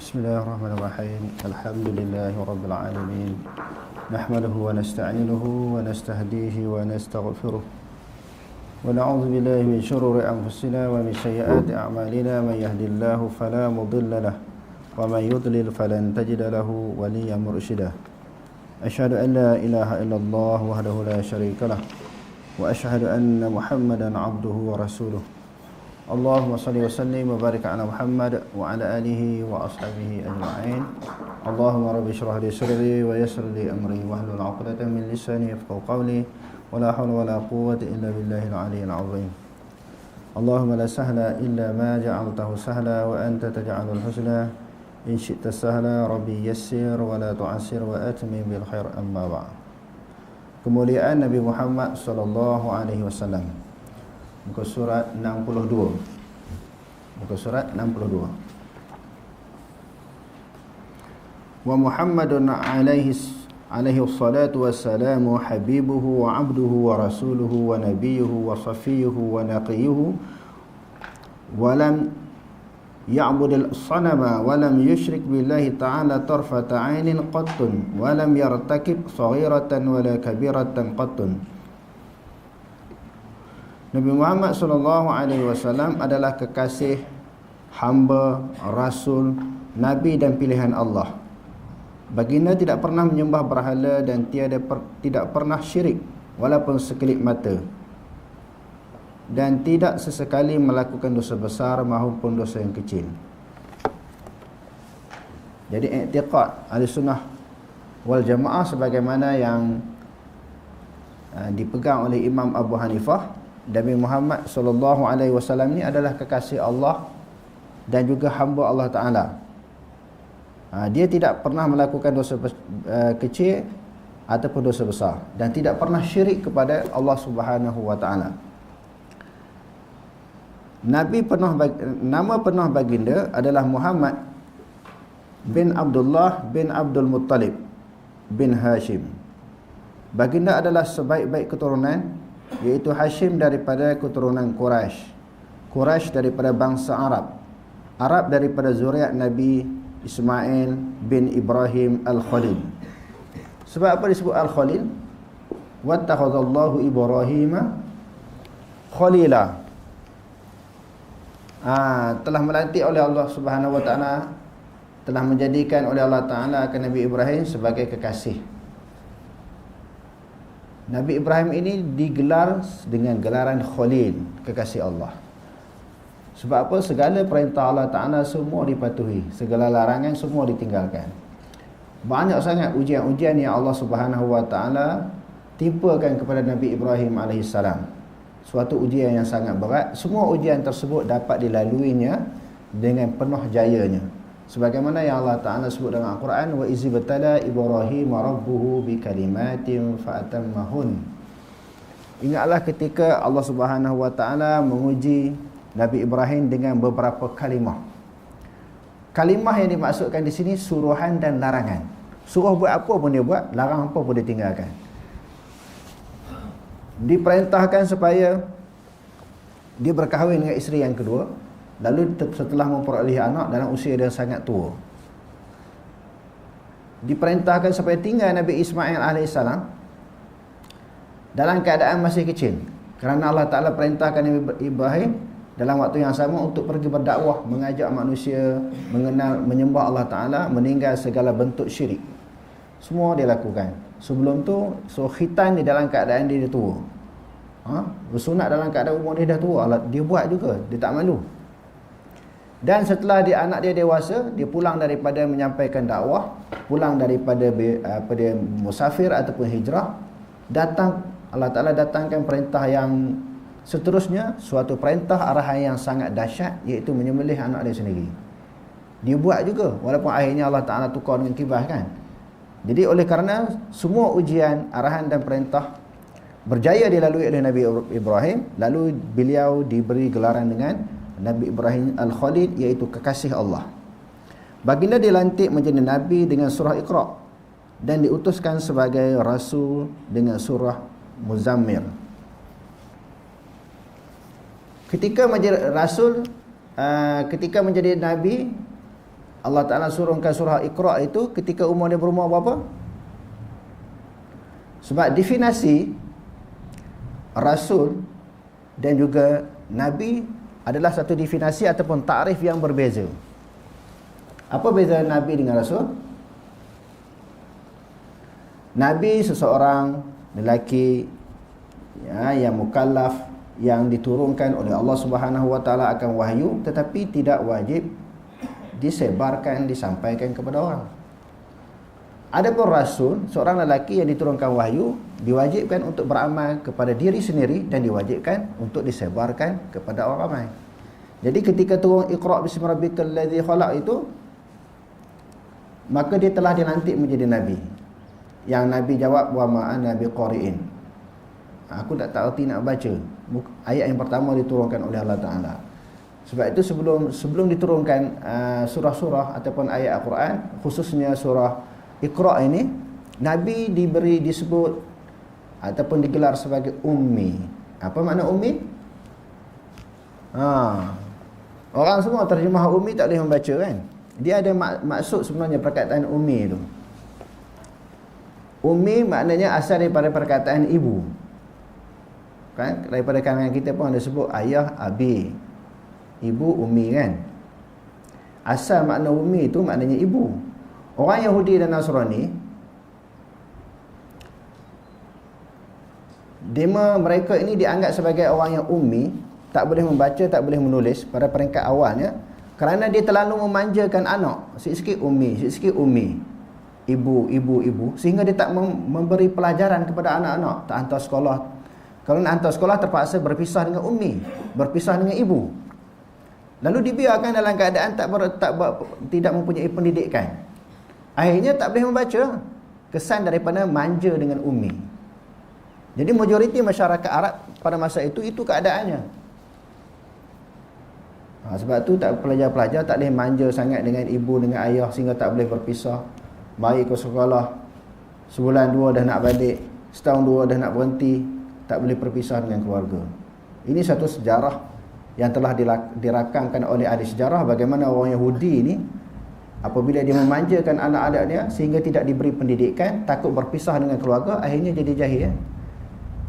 Bismillahirrahmanirrahim. Alhamdulillahirabbil alamin. Nahmaduhu wa nasta'inuhu wa nastahdihi wa nastaghfiruh. Wa na'udzu billahi min shururi anfusina wa min sayyiati a'malina. Man yahdihillahu fala mudilla lahu wa man yudlil falan tajida lahu waliyyan mursyida. Asyhadu an la ilaha illallah wahdahu la syarika lah wa asyhadu anna Muhammadan 'abduhu wa rasuluh. Allahumma salli wa sallim wa barik ala Muhammad wa ala alihi wa ashabihi ajma'in. Allahumma rabbi shrah li sadri wa yassir li amri wahlul 'uqdatam min lisani yafqahu qawli wa la hawla wa la quwwata illa billahil 'aliyyil 'azim. Allahumma la sahla illa ma ja'altahu sahla wa anta taj'alul husna in syi'ta sahla. Rabbi yassir wa la tu'assir wa atmim bil khair. Amma ba'd. Kemuliaan Nabi Muhammad sallallahu alaihi wasallam. Muka surat 62. Muka surat 62. Wa Muhammadun alaihi salatu wassalamu habibuhu wa abduhu wa rasuluhu wa nabiyuhu wa safiyuhu wa naqiyuhu wa lam ya'budil sanama wa lam yushrik billahi ta'ala tarfata 'ainin qattun wa lam yartakib saghiratan wa la kabiratan qattun. Nabi Muhammad sallallahu alaihi wasallam adalah kekasih, hamba, rasul, nabi dan pilihan Allah. Baginda tidak pernah menyembah berhala dan tidak pernah syirik walaupun sekelip mata, dan tidak sesekali melakukan dosa besar maupun dosa yang kecil. Jadi i'tiqad Ahlussunnah wal Jamaah sebagaimana yang dipegang oleh Imam Abu Hanifah, Nabi Muhammad sallallahu alaihi wasallam ni adalah kekasih Allah dan juga hamba Allah Taala. Dia tidak pernah melakukan dosa kecil ataupun dosa besar dan tidak pernah syirik kepada Allah Subhanahu wa taala. Nama penuh baginda adalah Muhammad bin Abdullah bin Abdul Muttalib bin Hashim. Baginda adalah sebaik-baik keturunan, iaitu Hashim daripada keturunan Quraisy, Quraisy daripada bangsa Arab, Arab daripada zuriat Nabi Ismail bin Ibrahim Al-Khalil. Sebab apa disebut Al-Khalil? Wattakhadallahu Ibrahima Khalila. Telah melantik oleh Allah Subhanahu wa taala, telah menjadikan oleh Allah Taala akan Nabi Ibrahim sebagai kekasih. Nabi Ibrahim ini digelar dengan gelaran Khalil, kekasih Allah. Sebab apa? Segala perintah Allah Ta'ala semua dipatuhi, segala larangan semua ditinggalkan. Banyak sangat ujian-ujian yang Allah Subhanahu Wa Ta'ala timpakan kepada Nabi Ibrahim AS. Suatu ujian yang sangat berat. Semua ujian tersebut dapat dilaluinya dengan penuh jayanya. Sebagaimana yang Allah Ta'ala sebut dalam Al-Quran, wa izi batala Ibrahim rabbuhu bi kalimatin fa'atammahun. Ingatlah ketika Allah Subhanahu wa taala menguji Nabi Ibrahim dengan beberapa kalimah. Kalimah yang dimaksudkan di sini suruhan dan larangan. Suruh buat apa pun dia buat, larang apa pun dia tinggalkan. Diperintahkan supaya dia berkahwin dengan isteri yang kedua, lalu setelah memperolehi anak dalam usia dia sangat tua. Diperintahkan supaya tinggal Nabi Ismail AS dalam keadaan masih kecil, kerana Allah Ta'ala perintahkan Nabi Ibrahim dalam waktu yang sama untuk pergi berdakwah, mengajak manusia mengenal, menyembah Allah Ta'ala, meninggal segala bentuk syirik. Semua dia lakukan. Sebelum tu, khitan di dalam keadaan dia tua, bersunat dalam keadaan umur dia dah tua. Dia buat juga, dia tak malu. Dan setelah anak dia dewasa, dia pulang daripada menyampaikan dakwah, pulang daripada dia musafir ataupun hijrah, Allah Ta'ala datangkan perintah yang seterusnya, suatu perintah arahan yang sangat dahsyat, iaitu menyembelih anak dia sendiri. Dia buat juga, walaupun akhirnya Allah Ta'ala tukar dengan kibas kan. Jadi oleh kerana semua ujian, arahan dan perintah berjaya dilalui oleh Nabi Ibrahim, lalu beliau diberi gelaran dengan Nabi Ibrahim Al-Khalil, iaitu kekasih Allah. Baginda dilantik menjadi Nabi dengan surah Iqra dan diutuskan sebagai Rasul dengan surah Muzammil. Ketika menjadi Rasul, ketika menjadi Nabi, Allah Ta'ala surungkan surah Iqra itu ketika umur dia berumur berapa? Sebab definisi Rasul dan juga Nabi adalah satu definisi ataupun takrif yang berbeza. Apa beza Nabi dengan Rasul? Nabi seseorang lelaki yang mukallaf, yang diturunkan oleh Allah Subhanahu Wa Taala akan wahyu, tetapi tidak wajib disebarkan, disampaikan kepada orang. Adapun Rasul, seorang lelaki yang diturunkan wahyu, diwajibkan untuk beramal kepada diri sendiri dan diwajibkan untuk disebarkan kepada orang ramai. Jadi ketika turun Iqra bismi rabbikal ladzi khalaq itu, maka dia telah dilantik menjadi Nabi. Yang Nabi jawab, wa ma ana biqari'in. Aku tak tahu nak baca. Ayat yang pertama diturunkan oleh Allah Ta'ala. Sebab itu sebelum diturunkan surah-surah ataupun ayat Al-Quran, khususnya surah Iqra ini, Nabi disebut ataupun digelar sebagai ummi. Apa makna ummi? Orang semua terjemah ummi tak boleh membaca kan. Dia ada maksud sebenarnya perkataan ummi itu. Ummi maknanya asal daripada perkataan ibu. Kan daripada kalangan kita pun ada sebut ayah, abi. Ibu ummi kan. Asal makna ummi itu maknanya ibu. Orang Yahudi dan Nasrani, mereka ini dianggap sebagai orang yang ummi, tak boleh membaca, tak boleh menulis pada peringkat awalnya, kerana dia terlalu memanjakan anak. Sikit-sikit ummi, ibu, sehingga dia tak memberi pelajaran kepada anak-anak, tak hantar sekolah. Kalau nak hantar sekolah terpaksa berpisah dengan ummi, berpisah dengan ibu. Lalu dibiarkan dalam keadaan tidak mempunyai pendidikan. Akhirnya tak boleh membaca. Kesan daripada manja dengan ummi. Jadi majoriti masyarakat Arab pada masa itu keadaannya. Sebab tu tak pelajar-pelajar tak boleh manja sangat dengan ibu, dengan ayah, sehingga tak boleh berpisah. Mari ke sekolah, sebulan dua dah nak balik, setahun dua dah nak berhenti, tak boleh berpisah dengan keluarga. Ini satu sejarah yang telah dirakamkan oleh ahli sejarah, bagaimana orang Yahudi ini apabila dia memanjakan anak-anak dia sehingga tidak diberi pendidikan, takut berpisah dengan keluarga, akhirnya jadi jahil.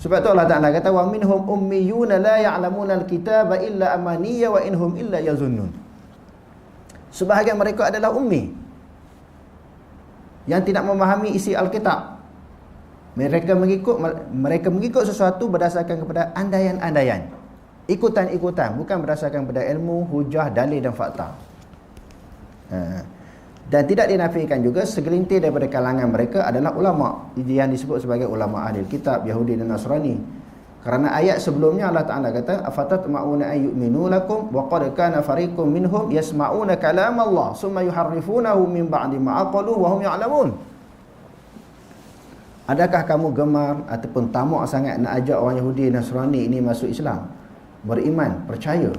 Sebab tu Allah Ta'ala kata, wa minhum ummiyuna la ya'lamuna al-kitaba illa amaniya wa inhum illa yazunnun. Sebahagian mereka adalah ummi yang tidak memahami isi Alkitab. Mereka mengikut sesuatu berdasarkan kepada andaian-andaian, ikutan-ikutan, bukan berdasarkan kepada ilmu, hujah, dalil dan fakta. Dan tidak dinafikan juga segelintir daripada kalangan mereka adalah ulama yang disebut sebagai ulama ahli kitab, Yahudi dan Nasrani. Kerana ayat sebelumnya Allah Ta'ala kata, afatatma'una an yu'minu lakum wa qad kana fariqum minhum yasma'una kalam Allah summa yuharrifunahu min ba'di ma aqalu wa hum ya'lamun. Adakah kamu gemar ataupun tamak sangat nak ajak orang Yahudi dan Nasrani ini masuk Islam, beriman, percaya,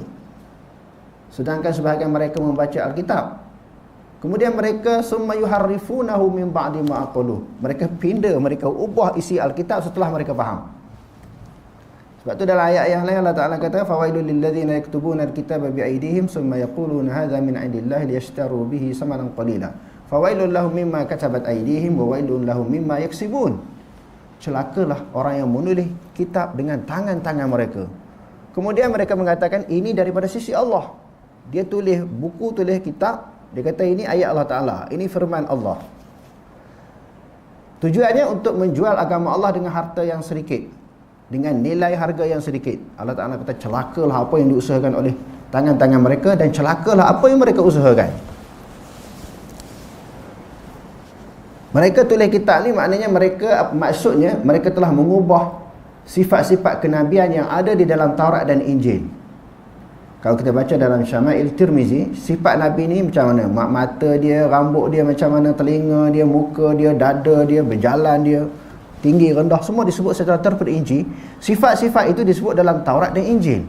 sedangkan sebahagian mereka membaca Alkitab? Kemudian mereka summa yuharrifunahu min ba'di ma aqalu. Mereka pindah, mereka ubah isi Alkitab setelah mereka faham. Sebab tu dalam ayat yang lain Allah Ta'ala kata, fawailul lil ladzina yaktubuna al-kitaba bi aydihim summa yaquluna hadza min 'indillahi liyashtaru bihi samanan qalila. Fawailul lahum mimma katabat aydihim wa wailun lahum mimma yaksibun. Celakalah orang yang menulis kitab dengan tangan-tangan mereka. Kemudian mereka mengatakan ini daripada sisi Allah. Dia tulis buku, tulis kitab. Dia kata ini ayat Allah Ta'ala, ini firman Allah. Tujuannya untuk menjual agama Allah dengan harta yang sedikit, dengan nilai harga yang sedikit. Allah Ta'ala kata celakalah apa yang diusahakan oleh tangan-tangan mereka, dan celakalah apa yang mereka usahakan. Mereka tulis kitab ni maknanya maksudnya mereka telah mengubah sifat-sifat kenabian yang ada di dalam Taurat dan Injil. Kalau kita baca dalam Syama'il Tirmizi, sifat Nabi ni macam mana? Mata dia, rambut dia macam mana, telinga dia, muka dia, dada dia, berjalan dia, tinggi, rendah, semua disebut secara terperinci. Sifat-sifat itu disebut dalam Taurat dan Injil.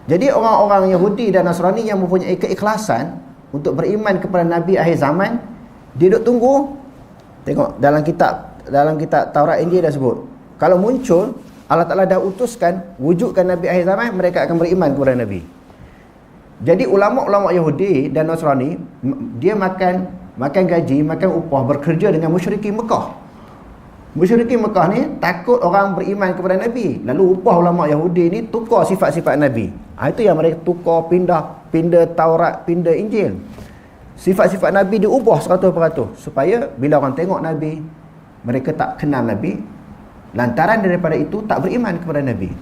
Jadi orang-orang Yahudi dan Nasrani yang mempunyai keikhlasan untuk beriman kepada Nabi akhir zaman, dia duduk tunggu. Tengok dalam kitab Taurat Injil dah sebut, kalau muncul Allah Ta'ala dah utuskan, wujudkan Nabi akhir zaman, mereka akan beriman kepada Nabi. Jadi ulama-ulama Yahudi dan Nasrani, dia makan gaji, makan upah, bekerja dengan musyrikin Mekah. Musyrikin Mekah ni takut orang beriman kepada Nabi. Lalu upah ulama Yahudi ni tukar sifat-sifat Nabi. Itu yang mereka tukar, pindah Taurat, pindah Injil. Sifat-sifat Nabi diubah 100% supaya bila orang tengok Nabi, mereka tak kenal Nabi. Lantaran daripada itu tak beriman kepada Nabi.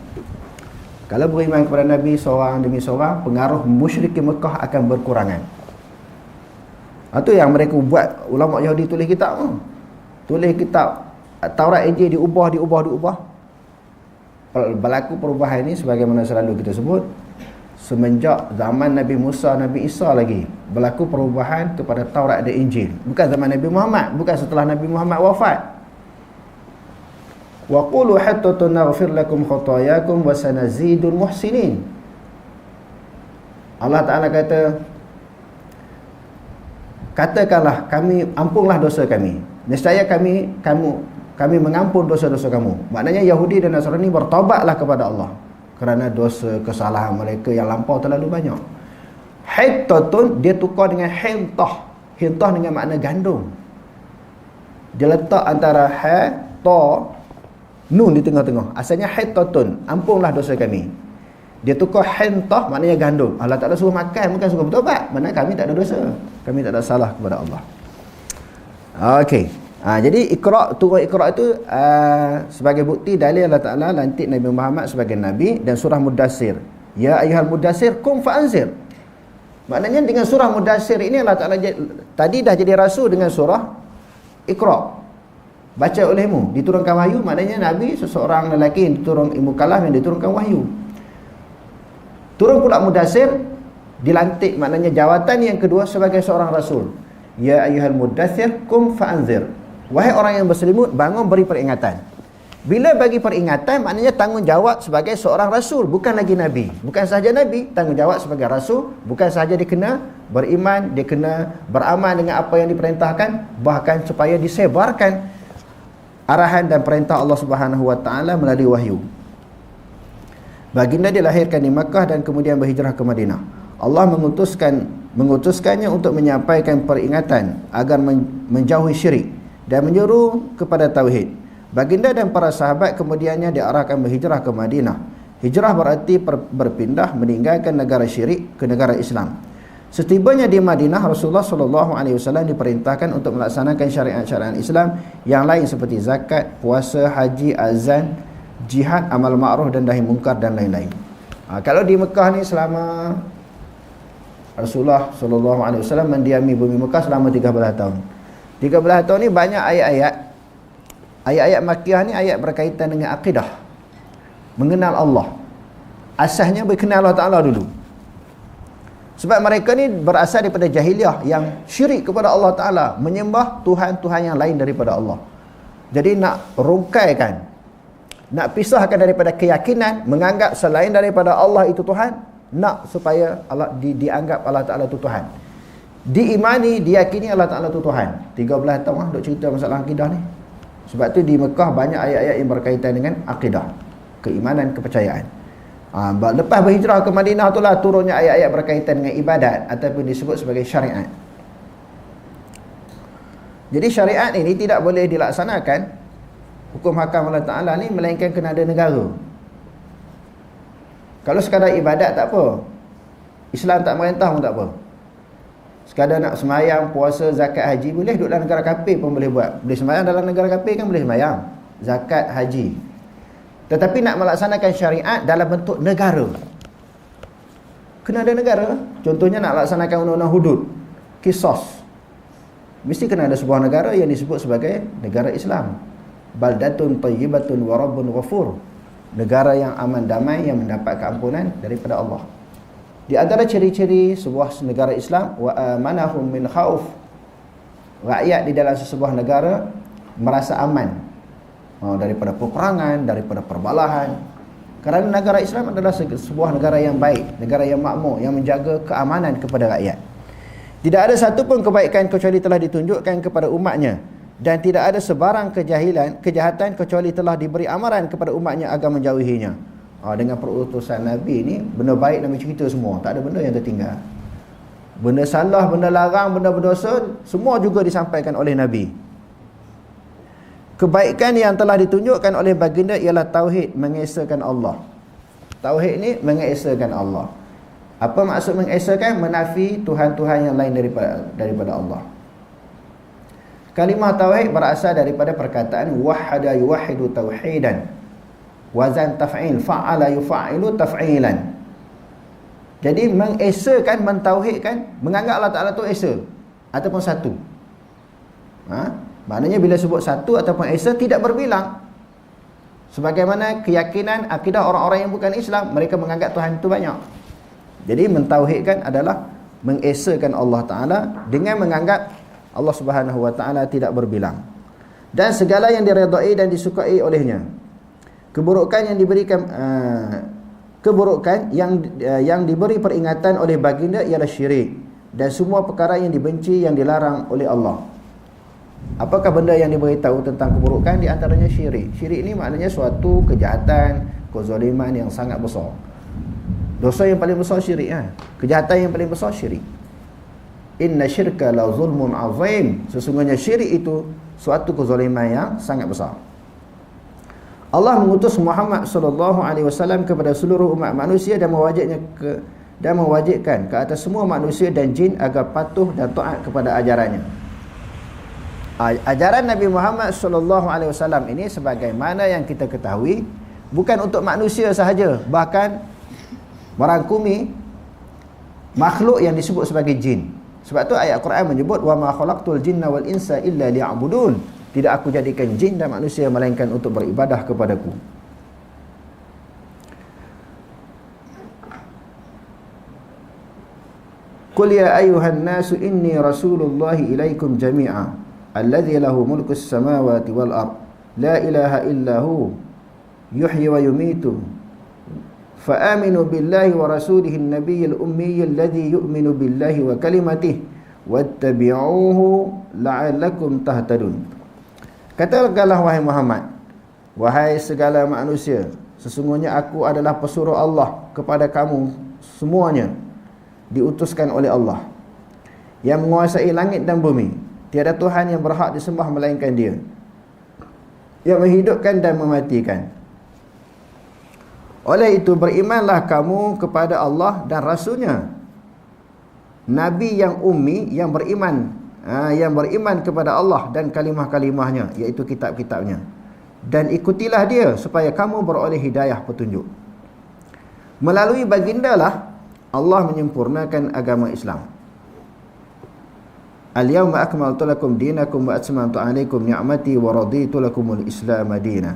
Kalau beriman kepada Nabi seorang demi seorang, pengaruh musyrikin Mekah akan berkurangan. Itu yang mereka buat, ulama Yahudi tulis kitab tu. Tulis kitab Taurat Injil diubah. Berlaku perubahan ini sebagaimana selalu kita sebut, semenjak zaman Nabi Musa, Nabi Isa lagi berlaku perubahan kepada Taurat dan Injil. Bukan zaman Nabi Muhammad, bukan setelah Nabi Muhammad wafat. Wa qulu hatta naghfir lakum khatayakum wa sanazidul muhsinin. Allah Ta'ala katakanlah, kami ampunlah dosa kami. Nescaya kami mengampun dosa-dosa kamu. Maknanya Yahudi dan Nasrani bertaubatlah kepada Allah kerana dosa kesalahan mereka yang lampau terlalu banyak. Hittatun dia tukar dengan hintah. Hintah dengan makna gandum. Dia letak antara ha, ta, nun di tengah-tengah. Asalnya hittatun, ampunlah dosa kami. Dia tukar hintah, maknanya gandum. Allah Ta'ala suruh makan, bukan suruh bertaubat. Mana kami tak ada dosa, kami tak ada salah kepada Allah. Okey. Jadi turun Iqra itu sebagai bukti dalil Allah Ta'ala lantik Nabi Muhammad sebagai Nabi, dan surah Mudassir. Ya ayyuhal mudassir qum fa'anzir. Maknanya dengan surah Mudassir ini Allah Ta'ala tadi dah jadi rasul dengan surah Iqra. Baca olehmu, diturunkan wahyu. Maknanya Nabi seseorang lelaki yang diturunkan mukallaf, yang diturunkan wahyu. Turun pula Mudassir, dilantik, maknanya jawatan yang kedua sebagai seorang rasul. Ya ayyuhal mudassir qum fa'anzir. Wahai orang yang berselimut, bangun beri peringatan. Bila bagi peringatan, maknanya tanggungjawab sebagai seorang rasul, bukan lagi Nabi. Bukan sahaja Nabi, tanggungjawab sebagai rasul. Bukan sahaja dia kena beriman, dia kena beramal dengan apa yang diperintahkan, bahkan supaya disebarkan arahan dan perintah Allah Subhanahu Wa Taala melalui wahyu. Baginda dilahirkan di Makkah dan kemudian berhijrah ke Madinah. Allah mengutuskannya untuk menyampaikan peringatan agar menjauhi syirik dan menyuruh kepada tauhid. Baginda dan para sahabat kemudiannya diarahkan berhijrah ke Madinah. Hijrah berarti berpindah, meninggalkan negara syirik ke negara Islam. Setibanya di Madinah, Rasulullah SAW diperintahkan untuk melaksanakan syariat-syariat Islam yang lain seperti zakat, puasa, haji, azan, jihad, amal ma'ruf dan nahi munkar dan lain-lain. Kalau di Mekah ni, selama Rasulullah SAW mendiami bumi Mekah selama 13 tahun. 13 tahun ni banyak ayat-ayat. Ayat-ayat Makkiyah ni ayat berkaitan dengan akidah, mengenal Allah. Asasnya berkenal Allah Ta'ala dulu. Sebab mereka ni berasal daripada jahiliah yang syirik kepada Allah Ta'ala, menyembah Tuhan-Tuhan yang lain daripada Allah. Jadi nak rungkaikan, nak pisahkan daripada keyakinan, menganggap selain daripada Allah itu Tuhan, nak supaya Allah dianggap Allah Ta'ala itu Tuhan. Diimani, diyakini Allah Ta'ala itu Tuhan. 13 tahun duk cerita masalah akidah ni. Sebab tu di Mekah banyak ayat-ayat yang berkaitan dengan akidah, keimanan, kepercayaan. Lepas berhijrah ke Madinah itulah turunnya ayat-ayat berkaitan dengan ibadat ataupun disebut sebagai syariat. Jadi syariat ini tidak boleh dilaksanakan, hukum hakam Allah Ta'ala ni, melainkan kena ada negara. Kalau sekadar ibadat tak apa, Islam tak merintah pun tak apa. Sekadar nak semayang, puasa, zakat, haji, boleh. Duduk dalam negara kafir pun boleh buat. Boleh semayang dalam negara kafir kan, boleh semayang, zakat, haji. Tetapi nak melaksanakan syariat dalam bentuk negara, kena ada negara. Contohnya nak laksanakan undang-undang hudud, qisas, mesti kena ada sebuah negara yang disebut sebagai negara Islam. Baldatun tayyibatun wa rabbun ghafur. Negara yang aman damai, yang mendapat keampunan daripada Allah. Di antara ciri-ciri sebuah negara Islam, wa amanahum min khauf. Rakyat di dalam sebuah negara merasa aman daripada peperangan, daripada perbalahan. Kerana negara Islam adalah sebuah negara yang baik, negara yang makmur, yang menjaga keamanan kepada rakyat. Tidak ada satu pun kebaikan kecuali telah ditunjukkan kepada umatnya, dan tidak ada sebarang kejahatan kecuali telah diberi amaran kepada umatnya agar menjauhinya. Dengan perutusan Nabi ni, benda baik Nabi cerita semua, tak ada benda yang tertinggal. Benda salah, benda larang, benda berdosa, semua juga disampaikan oleh Nabi. Kebaikan yang telah ditunjukkan oleh baginda ialah tauhid, mengesakan Allah. Tauhid ni mengesakan Allah. Apa maksud mengesakan? Menafi Tuhan-Tuhan yang lain daripada Allah. Kalimah tauhid berasal daripada perkataan wahada yuwahidu tauhidan. Wazan taf'il, fa'ala yufa'ilu taf'ilan. Jadi mengesakan, mentauhidkan, menganggap Allah Ta'ala tu esa ataupun satu. Maknanya bila sebut satu ataupun esa, tidak berbilang. Sebagaimana keyakinan akidah orang-orang yang bukan Islam, mereka menganggap Tuhan itu banyak. Jadi mentauhidkan adalah mengesakan Allah Ta'ala dengan menganggap Allah Subhanahu Wa Ta'ala tidak berbilang. Dan segala yang diredai dan disukai olehnya. Keburukan yang diberikan yang diberi peringatan oleh baginda ialah syirik, dan semua perkara yang dibenci, yang dilarang oleh Allah. Apakah benda yang diberitahu tentang keburukan? Di antaranya syirik. Syirik ini maknanya suatu kejahatan, kezaliman yang sangat besar. Dosa yang paling besar syirik. Kejahatan yang paling besar syirik. Inna syirka la zulmun azim. Sesungguhnya syirik itu suatu kezaliman yang sangat besar. Allah mengutus Muhammad sallallahu alaihi wasallam kepada seluruh umat manusia dan mewajibkan ke atas semua manusia dan jin agar patuh dan taat kepada ajarannya. Ajaran Nabi Muhammad sallallahu alaihi wasallam ini, sebagaimana yang kita ketahui, bukan untuk manusia sahaja, bahkan merangkumi makhluk yang disebut sebagai jin. Sebab tu ayat Quran menyebut wa ma khalaqtul jinna wal insa illa liya'budun. Tidak aku jadikan jin dan manusia melainkan untuk beribadah kepadaku. Qul ya ayyuhan nasu inni rasulullahi ilaikum jami'a alladzi lahu mulkus samawati wal ard la ilaha illahu yuhyi wa yumitu fa aminu billahi wa rasulihi an-nabiyyil ummiyil ladzi yu'minu billahi wa kalimatihi wattabi'uhu la'allakum tahtadun. Katakanlah wahai Muhammad, wahai segala manusia, sesungguhnya aku adalah pesuruh Allah kepada kamu semuanya, diutuskan oleh Allah, yang menguasai langit dan bumi. Tiada Tuhan yang berhak disembah melainkan Dia, yang menghidupkan dan mematikan. Oleh itu berimanlah kamu kepada Allah dan Rasulnya, Nabi yang ummi, yang beriman kepada Allah dan kalimah-kalimahnya, iaitu kitab-kitabnya, dan ikutilah dia supaya kamu beroleh hidayah petunjuk. Melalui bagindalah Allah menyempurnakan agama Islam. Al-yawma akmaltu lakum dinakum wa atmamtu alaikum ni'mati wa raditu lakumul Islam madina.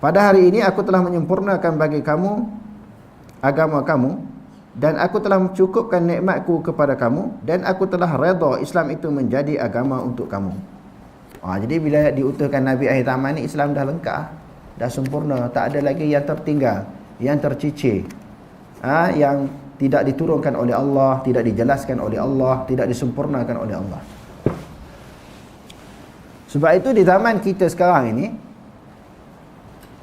Pada hari ini aku telah menyempurnakan bagi kamu agama kamu, dan aku telah mencukupkan nikmatku kepada kamu, dan aku telah redha Islam itu menjadi agama untuk kamu. Jadi bila diutuskan Nabi akhir zaman ni, Islam dah lengkap, dah sempurna, tak ada lagi yang tertinggal, yang tercicir, yang tidak diturunkan oleh Allah, tidak dijelaskan oleh Allah, tidak disempurnakan oleh Allah. Sebab itu di zaman kita sekarang ini,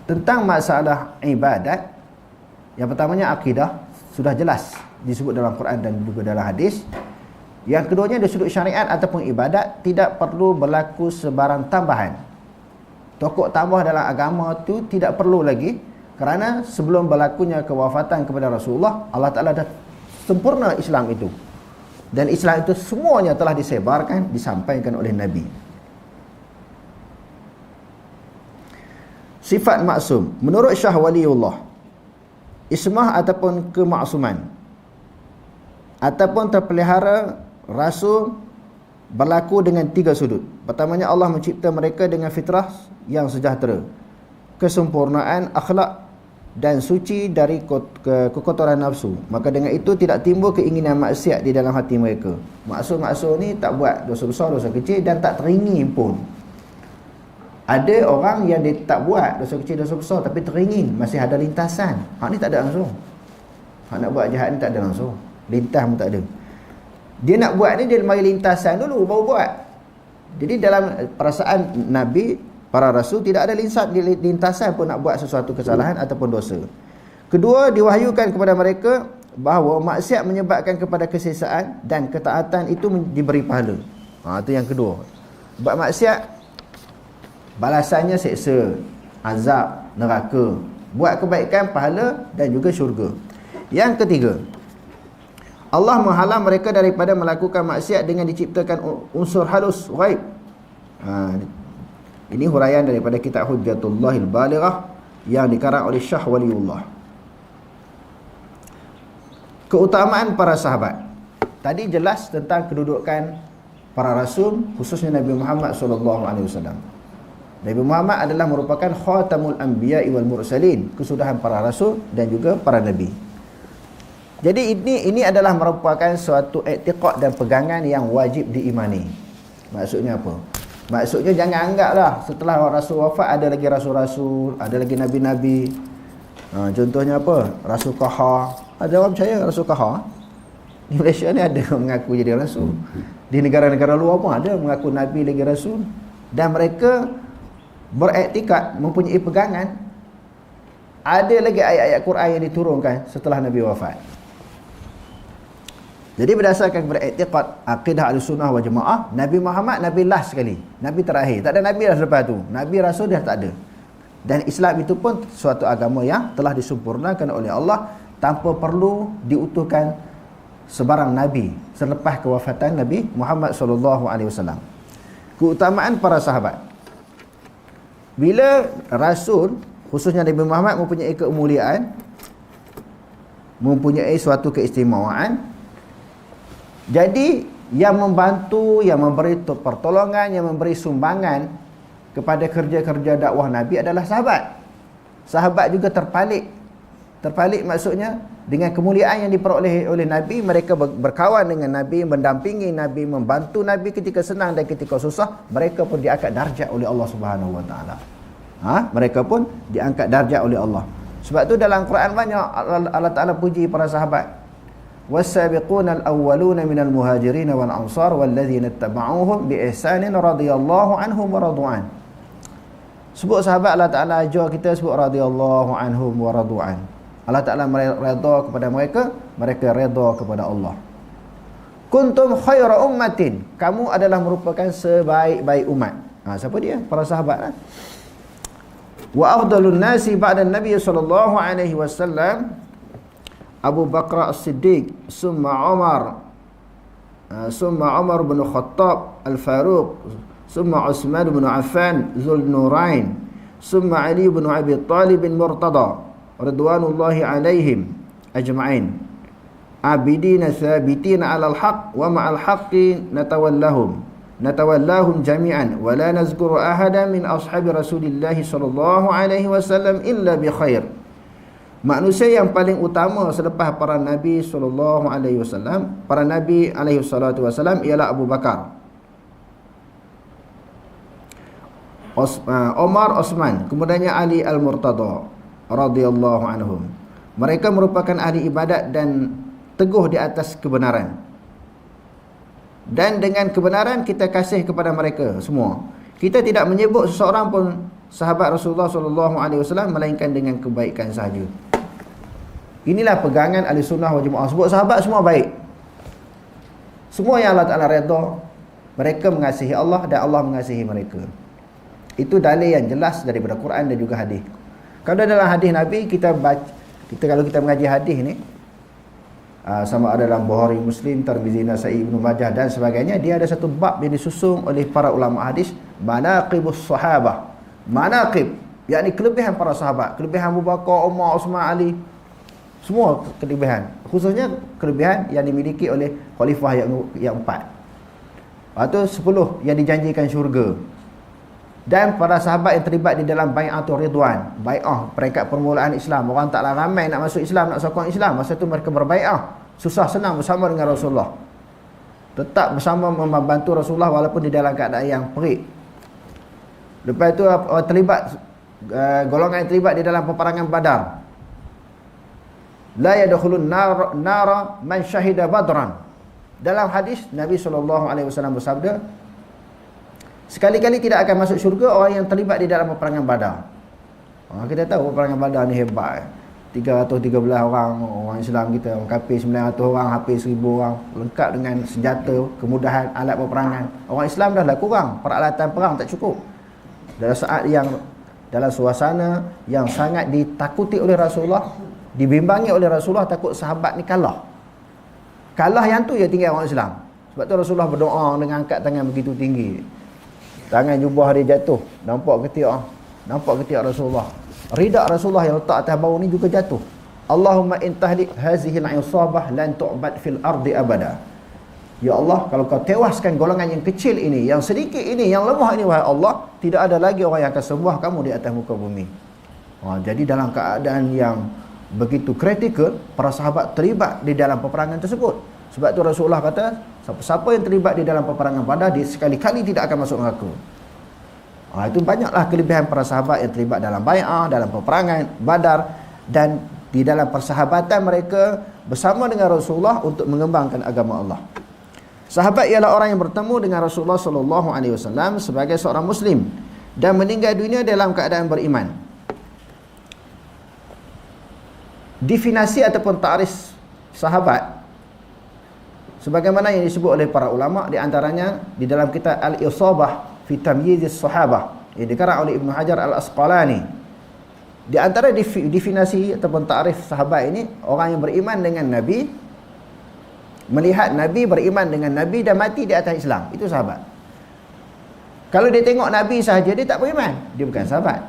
tentang masalah ibadat, yang pertamanya akidah, sudah jelas disebut dalam Quran dan juga dalam hadis. Yang keduanya dari sudut syariat ataupun ibadat, tidak perlu berlaku sebarang tambahan. Pokok tambah dalam agama tu tidak perlu lagi, kerana sebelum berlakunya kewafatan kepada Rasulullah, Allah Ta'ala dah sempurna Islam itu. Dan Islam itu semuanya telah disebarkan, disampaikan oleh Nabi. Sifat maksum menurut Syah Waliullah, ismah ataupun kemaksuman ataupun terpelihara rasul berlaku dengan tiga sudut. Pertamanya, Allah mencipta mereka dengan fitrah yang sejahtera, kesempurnaan akhlak dan suci dari kekotoran nafsu. Maka dengan itu tidak timbul keinginan maksiat di dalam hati mereka. Maksum-maksum ni tak buat dosa besar, dosa kecil, dan tak teringin pun. Ada orang yang dia tak buat dosa kecil, dosa besar, tapi teringin, masih ada lintasan. Hak ni tak ada langsung. Hak nak buat jahat ni tak ada langsung, lintas pun tak ada. Dia nak buat ni, dia mari lintasan dulu baru buat. Jadi dalam perasaan Nabi, para rasul, tidak ada lintasan pun nak buat sesuatu kesalahan ataupun dosa. Kedua, diwahyukan kepada mereka bahawa maksiat menyebabkan kepada kesesaan dan ketaatan itu diberi pahala. Itu yang kedua. Buat maksiat, balasannya seksa, azab, neraka. Buat kebaikan, pahala dan juga syurga. Yang ketiga, Allah menghalang mereka daripada melakukan maksiat dengan diciptakan unsur halus ghaib. Ini huraian daripada kitab Hujjatullahil Balighah yang dikarang oleh Syah Waliullah. Keutamaan para sahabat. Tadi jelas tentang kedudukan para rasul, khususnya Nabi Muhammad SAW. Nabi Muhammad adalah merupakan khatamul anbiya'i wal mursalin, kesudahan para rasul dan juga para nabi. Jadi ini adalah merupakan suatu i'tiqad dan pegangan yang wajib diimani. Maksudnya apa? Maksudnya jangan anggaplah setelah rasul wafat ada lagi rasul-rasul, ada lagi nabi-nabi. Contohnya apa? Rasul Kahar. Ada orang percaya rasul Kahar? Di Malaysia ni ada mengaku jadi rasul. Di negara-negara luar pun ada mengaku nabi lagi rasul. Dan mereka beriktikad, mempunyai pegangan ada lagi ayat-ayat Quran yang diturunkan setelah Nabi wafat. Jadi berdasarkan kepada i'tiqad akidah Ahlussunnah wal Jamaah, Nabi Muhammad Nabi last sekali, Nabi terakhir. Tak ada Nabi dah selepas tu. Nabi Rasul dah tak ada. Dan Islam itu pun suatu agama yang telah disempurnakan oleh Allah tanpa perlu diutuhkan sebarang Nabi selepas kewafatan Nabi Muhammad SAW. Keutamaan para sahabat. Bila Rasul, khususnya Nabi Muhammad mempunyai kemuliaan, mempunyai suatu keistimewaan, jadi yang membantu, yang memberi pertolongan, yang memberi sumbangan kepada kerja-kerja dakwah Nabi adalah sahabat. Sahabat juga terpalit. Terpalit maksudnya dengan kemuliaan yang diperoleh oleh Nabi, mereka berkawan dengan Nabi, mendampingi Nabi, membantu Nabi ketika senang dan ketika susah. Mereka pun diangkat darjat oleh Allah Subhanahu Wa Taala. Mereka pun diangkat darjat oleh Allah. Sebab tu dalam Quran banyak Allah Taala puji para sahabat. Was-sabiquna al-awwaluna minal muhajirin wal ansar walladzina ittaba'uuhum bi ihsanin radhiyallahu anhum wa radu'an. Sebut sahabat Allah Taala ajar kita sebut radhiyallahu anhum wa radu'an. Allah Taala redha kepada mereka, mereka redha kepada Allah. Kuntum khaira ummatin, kamu adalah merupakan sebaik-baik umat. Siapa dia? Para sahabat lah. Wa afdalun nasi ba'da Nabi sallallahu alaihi wasallam Abu Bakar As-Siddiq, summa Umar bin Khattab Al-Faruq, summa Utsman bin Affan Zul Nurain, summa Ali bin Abi Talib bin Murtada radwanullahi alaihim ajma'in, abidina thabitina 'alal haqq wa ma'al haqqi natawallahum jami'an wa la nazkuru ahadan min ashabi Rasulillah sallallahu alaihi wasallam illa bi khair. Manusia yang paling utama selepas para Nabi sallallahu alaihi wasallam, para Nabi alaihi salatu wasallam ialah Abu Bakar, Umar, Utsman, kemudiannya Ali Al-Murtada radhiyallahu anhum. Mereka merupakan ahli ibadat dan teguh di atas kebenaran. Dan dengan kebenaran kita kasih kepada mereka semua. Kita tidak menyebut seseorang pun sahabat Rasulullah sallallahu alaihi wasallam melainkan dengan kebaikan sahaja. Inilah pegangan Ahlussunnah wal Jamaah. Sebut sahabat semua baik. Semua yang Allah Taala redha, mereka mengasihi Allah dan Allah mengasihi mereka. Itu dalil yang jelas daripada Quran dan juga hadis. Kalau dalam hadis Nabi kalau kita mengaji hadis ni, sama ada dalam Bukhari, Muslim, Tirmizi, Nasa'i, Ibnu Majah dan sebagainya, dia ada satu bab yang disusung oleh para ulama hadis, manaqibus sahabah. Manaqib, yakni kelebihan para sahabat, kelebihan Abu Bakar, Umar, Utsman, Ali. Semua kelebihan, khususnya kelebihan yang dimiliki oleh khalifah yang 4. Lepas tu 10 yang dijanjikan syurga. Dan para sahabat yang terlibat di dalam bai'atul ridwan, bai'ah peringkat permulaan Islam. Orang taklah ramai nak masuk Islam, nak sokong Islam. Masa tu mereka berbai'ah, susah senang bersama dengan Rasulullah. Tetap bersama membantu Rasulullah walaupun di dalam keadaan yang perik. Lepas tu terlibat golongan yang terlibat di dalam peperangan Badar. La yadkhulun nara man syahida badran. Dalam hadis Nabi SAW bersabda, sekali-kali tidak akan masuk syurga orang yang terlibat di dalam peperangan Badar. Kita tahu peperangan Badar ni hebat. 313 orang Islam kita, orang kafir 900 orang, hampir 1000 orang, lengkap dengan senjata, kemudahan alat peperangan. Orang Islam dah lah kurang, peralatan perang tak cukup. Dalam saat yang, dalam suasana yang sangat ditakuti oleh Rasulullah, dibimbangi oleh Rasulullah, takut sahabat ni kalah. Kalah yang tu je tinggal orang Islam. Sebab tu Rasulullah berdoa dengan angkat tangan begitu tinggi. Tangan jubah dia jatuh, nampak ketiak Rasulullah. Rida Rasulullah yang letak atas bau ni juga jatuh. Allahumma in tahlik hazihi al-isabah lan tu'bad fil ardi abada. Ya Allah, kalau kau tewaskan golongan yang kecil ini, yang sedikit ini, yang lemah ini, wahai Allah, tidak ada lagi orang yang akan sembah kamu di atas muka bumi. Jadi dalam keadaan yang begitu kritikal, para sahabat terlibat di dalam peperangan tersebut. Sebab tu Rasulullah kata, siapa yang terlibat di dalam peperangan Badar, dia sekali-kali tidak akan masuk neraka. Itu banyaklah kelebihan para sahabat yang terlibat dalam bai'ah, dalam peperangan Badar, dan di dalam persahabatan mereka bersama dengan Rasulullah untuk mengembangkan agama Allah. Sahabat ialah orang yang bertemu dengan Rasulullah SAW sebagai seorang Muslim dan meninggal dunia dalam keadaan beriman. Definisi ataupun ta'rif sahabat sebagaimana yang disebut oleh para ulama, di antaranya di dalam kitab Al-Isabah fi Tamyizis Sahabah yang dikarang oleh Ibnu Hajar Al-Asqalani. Di antara definisi ataupun ta'rif sahabat ini, orang yang beriman dengan Nabi, melihat Nabi, beriman dengan Nabi dan mati di atas Islam, itu sahabat. Kalau dia tengok Nabi sahaja, dia tak beriman, dia bukan sahabat.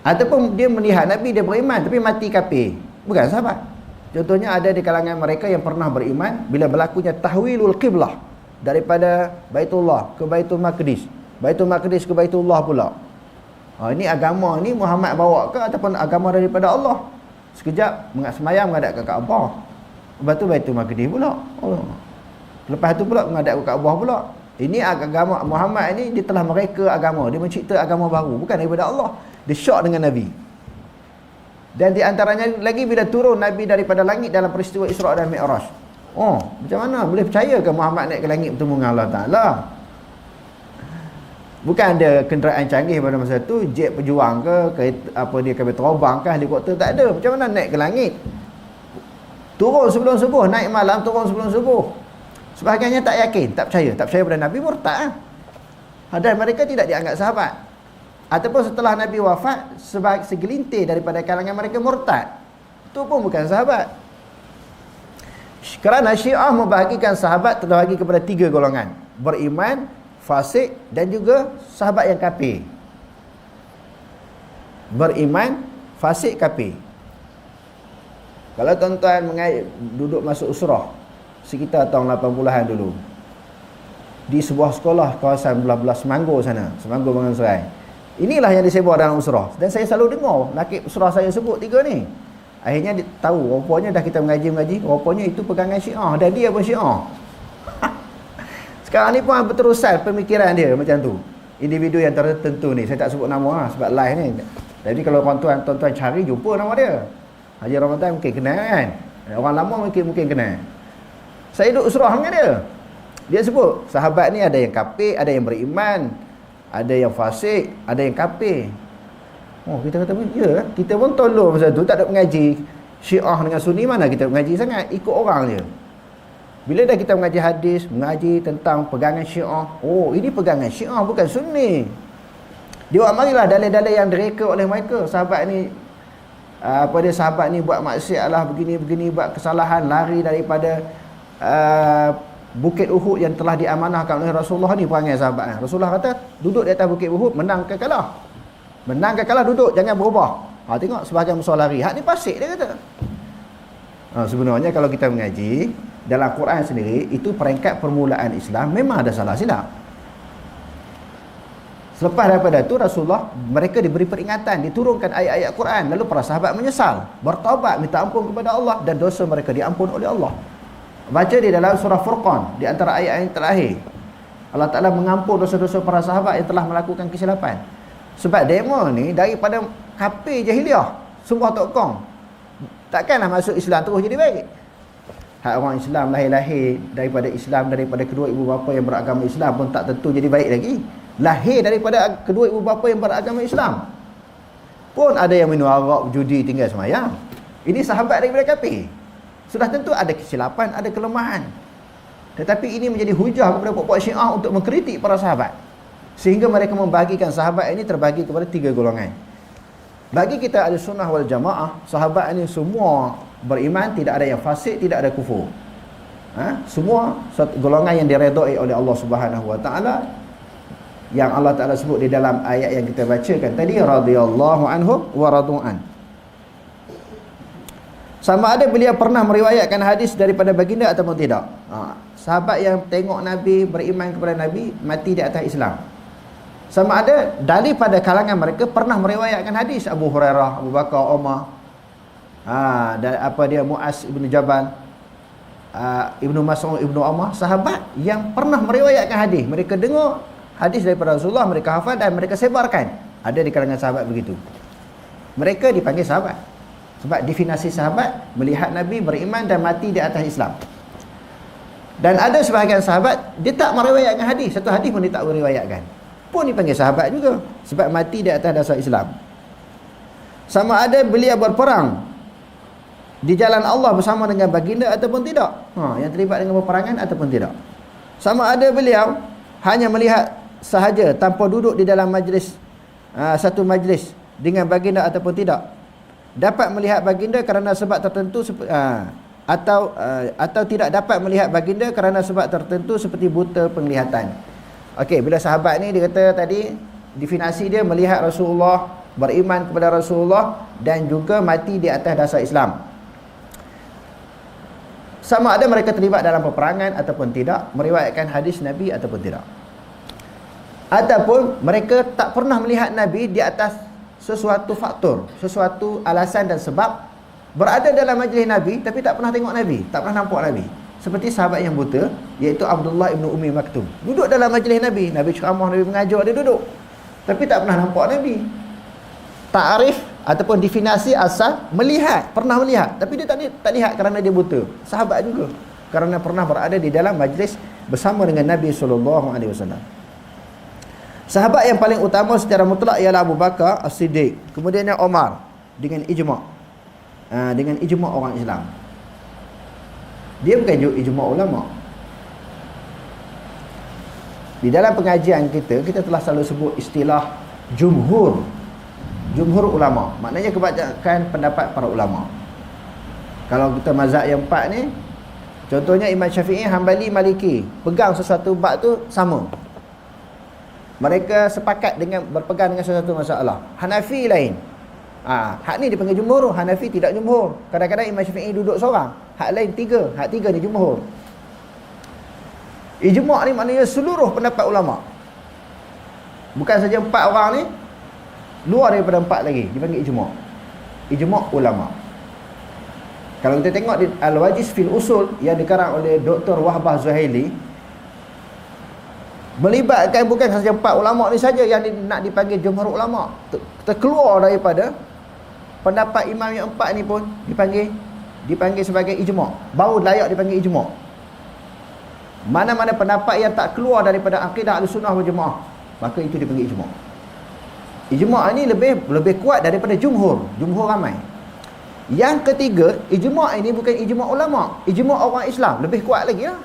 Ataupun dia melihat Nabi, dia beriman tapi mati kafir, bukan sahabat. Contohnya ada di kalangan mereka yang pernah beriman bila berlakunya tahwilul qiblah daripada Baitullah ke Baitul Maqdis, Baitul Maqdis ke Baitullah pula. Ini agama ni Muhammad bawa ke ataupun agama daripada Allah? Sekejap semayang menghadap ke Kaabah, lepas tu Baitul Maqdis pula. Lepas tu pula menghadap ke Kaabah pula. Ini agama Muhammad ni, dia telah mereka agama, dia mencipta agama baru, bukan daripada Allah. Dia syak dengan Nabi. Dan di antaranya lagi bila turun Nabi daripada langit dalam peristiwa Isra' dan Mi'raj. Macam mana boleh percaya ke Muhammad naik ke langit bertemu dengan Allah Ta'ala? Bukan ada kenderaan canggih pada masa tu, jet pejuang ke, kapal terbang ke, helikopter, tak ada. Macam mana naik ke langit? Turun sebelum subuh, naik malam, turun sebelum subuh. Sebahagiannya tak yakin, tak percaya pada Nabi, murtad. Dan mereka tidak dianggap sahabat. Ataupun setelah Nabi wafat, segelintir daripada kalangan mereka murtad. Itu pun bukan sahabat. Kerana Syiah membahagikan sahabat terbagi kepada 3 golongan: beriman, fasik dan juga sahabat yang kafir. Beriman, fasik, kafir. Kalau tuan-tuan duduk masuk usrah sekitar tahun 80-an dulu, di sebuah sekolah kawasan belah-belah Semanggur sana, Semanggur Bangun Serai, inilah yang disebar dalam usrah. Dan saya selalu dengar nakib usrah saya sebut 3 ni. Akhirnya dia tahu, rupanya dah kita mengaji, rupanya itu pegangan Syiah, dan dia pun Syiah. Sekarang ni pun berterusan pemikiran dia macam tu. Individu yang tertentu ni, saya tak sebut nama sebab live ni. Jadi kalau tuan-tuan cari, jumpa nama dia. Haji Ramadan mungkin kenal kan, orang lama mungkin kenal. Saya duduk usrah dengan dia. Dia sebut sahabat ni ada yang kafir, ada yang beriman, ada yang fasik, ada yang kafir. Kita kata, ya, kita pun tolong masa tu, tak ada mengaji Syiah dengan Sunni, mana kita mengaji sangat, ikut orang je. Bila dah kita mengaji hadis, mengaji tentang pegangan Syiah, ini pegangan Syiah bukan Sunni. Dia buat marilah dalil-dalil yang direka oleh mereka. Sahabat ni, sahabat ni buat maksiat lah, begini, buat kesalahan, lari daripada Bukit Uhud yang telah diamanahkan oleh Rasulullah ni, perangai sahabat. Rasulullah kata, duduk di atas Bukit Uhud, menang ke kalah. Menang ke kalah, duduk, jangan berubah. Tengok sebahagian musuh lari. Hak ni fasik, dia kata. Sebenarnya kalau kita mengaji dalam Quran sendiri, itu peringkat permulaan Islam memang ada salah silap. Selepas daripada itu Rasulullah, mereka diberi peringatan, diturunkan ayat-ayat Quran, lalu para sahabat menyesal, bertaubat, minta ampun kepada Allah, dan dosa mereka diampun oleh Allah. Baca di dalam surah Furqan, di antara ayat yang terakhir, Allah Ta'ala mengampun dosa-dosa para sahabat yang telah melakukan kesilapan. Sebab demo ni daripada kafir jahiliah, sembah tokong, takkanlah masuk Islam terus jadi baik. Hak orang Islam lahir daripada Islam, daripada kedua ibu bapa yang beragama Islam pun tak tentu jadi baik lagi. Lahir daripada kedua ibu bapa yang beragama Islam, Pun ada yang minum arak, judi, tinggal semayang. Ini sahabat daripada kafir. Sudah tentu ada kesilapan, ada kelemahan. Tetapi ini menjadi hujah kepada puak-puak Syiah untuk mengkritik para sahabat. Sehingga mereka membagikan sahabat ini terbagi kepada 3 golongan. Bagi kita ahli sunnah wal jamaah, sahabat ini semua beriman, tidak ada yang fasik, tidak ada kufur. Semua golongan yang diredai oleh Allah Subhanahu wa taala, yang Allah Taala sebut di dalam ayat yang kita bacakan tadi, radhiyallahu anhum wa radu'an. Sama ada beliau pernah meriwayatkan hadis daripada baginda ataupun tidak. Sahabat yang tengok Nabi, beriman kepada Nabi, mati di atas Islam. Sama ada daripada kalangan mereka pernah meriwayatkan hadis. Abu Hurairah, Abu Bakar, Umar, dan Muaz ibn Jabal, Ibnu Mas'ud, Ibnu Umar, sahabat yang pernah meriwayatkan hadis. Mereka dengar hadis daripada Rasulullah, mereka hafal dan mereka sebarkan. Ada di kalangan sahabat begitu. Mereka dipanggil sahabat. Sebab definisi sahabat, melihat Nabi, beriman dan mati di atas Islam. Dan ada sebahagian sahabat, dia tak meriwayatkan hadis. Satu hadis pun dia tak meriwayatkan. Pun dipanggil sahabat juga. Sebab mati di atas dasar Islam. Sama ada beliau berperang di jalan Allah bersama dengan baginda ataupun tidak. Yang terlibat dengan peperangan ataupun tidak. Sama ada beliau hanya melihat sahaja tanpa duduk di dalam majlis, satu majlis dengan baginda ataupun tidak. Dapat melihat baginda kerana sebab tertentu, atau tidak dapat melihat baginda kerana sebab tertentu seperti buta penglihatan. Okey, bila sahabat ni dia kata tadi, definisi dia melihat Rasulullah, beriman kepada Rasulullah dan juga mati di atas dasar Islam. Sama ada mereka terlibat dalam peperangan ataupun tidak, meriwayatkan hadis Nabi ataupun tidak. Ataupun mereka tak pernah melihat Nabi di atas sesuatu faktor, sesuatu alasan dan sebab, berada dalam majlis Nabi tapi tak pernah tengok Nabi, tak pernah nampak Nabi. Seperti sahabat yang buta, iaitu Abdullah ibn Ummi Maktum. Duduk dalam majlis Nabi, Nabi ceramah, Nabi mengajar, dia duduk, tapi tak pernah nampak Nabi. Ta'arif ataupun definisi asal melihat, pernah melihat, tapi dia tak lihat kerana dia buta. Sahabat juga, kerana pernah berada di dalam majlis bersama dengan Nabi SAW. Sahabat yang paling utama secara mutlak ialah Abu Bakar As-Siddiq, kemudiannya Omar, dengan ijma', dengan ijma' orang Islam. Dia bukan ijma' ulama'. Di dalam pengajian kita telah selalu sebut istilah jumhur ulama'. Maknanya kebanyakan pendapat para ulama'. Kalau kita mazhab yang 4 ni, contohnya Imam Syafi'i, Hanbali, Maliki, pegang sesuatu bab tu sama. Mereka sepakat dengan berpegang dengan sesuatu masalah. Hanafi lain. Hak ni dipanggil jumhur, Hanafi tidak jumhur. Kadang-kadang Imam Syafi'i duduk seorang, hak lain 3, hak 3 ni jumhur. Ijma' ni maknanya seluruh pendapat ulama'. Bukan saja 4 orang ni, luar daripada 4 lagi dipanggil ijma'. Ijma' ulama'. Kalau kita tengok di Al-Wajiz fil Usul yang dikarang oleh Dr. Wahbah Zuhaili, melibatkan bukan sahaja 4 ulama' ni saja yang nak dipanggil jumhur ulama'. Terkeluar daripada pendapat imam yang 4 ni pun dipanggil sebagai ijma'. Baru layak dipanggil ijma'. Mana-mana pendapat yang tak keluar daripada akidah Ahlussunnah wal Jamaah, maka itu dipanggil ijma'. Ijma' ni lebih kuat daripada jumhur ramai. Yang ketiga, ijma' ini bukan ijma' ulama', ijma' orang Islam, lebih kuat lagi lah.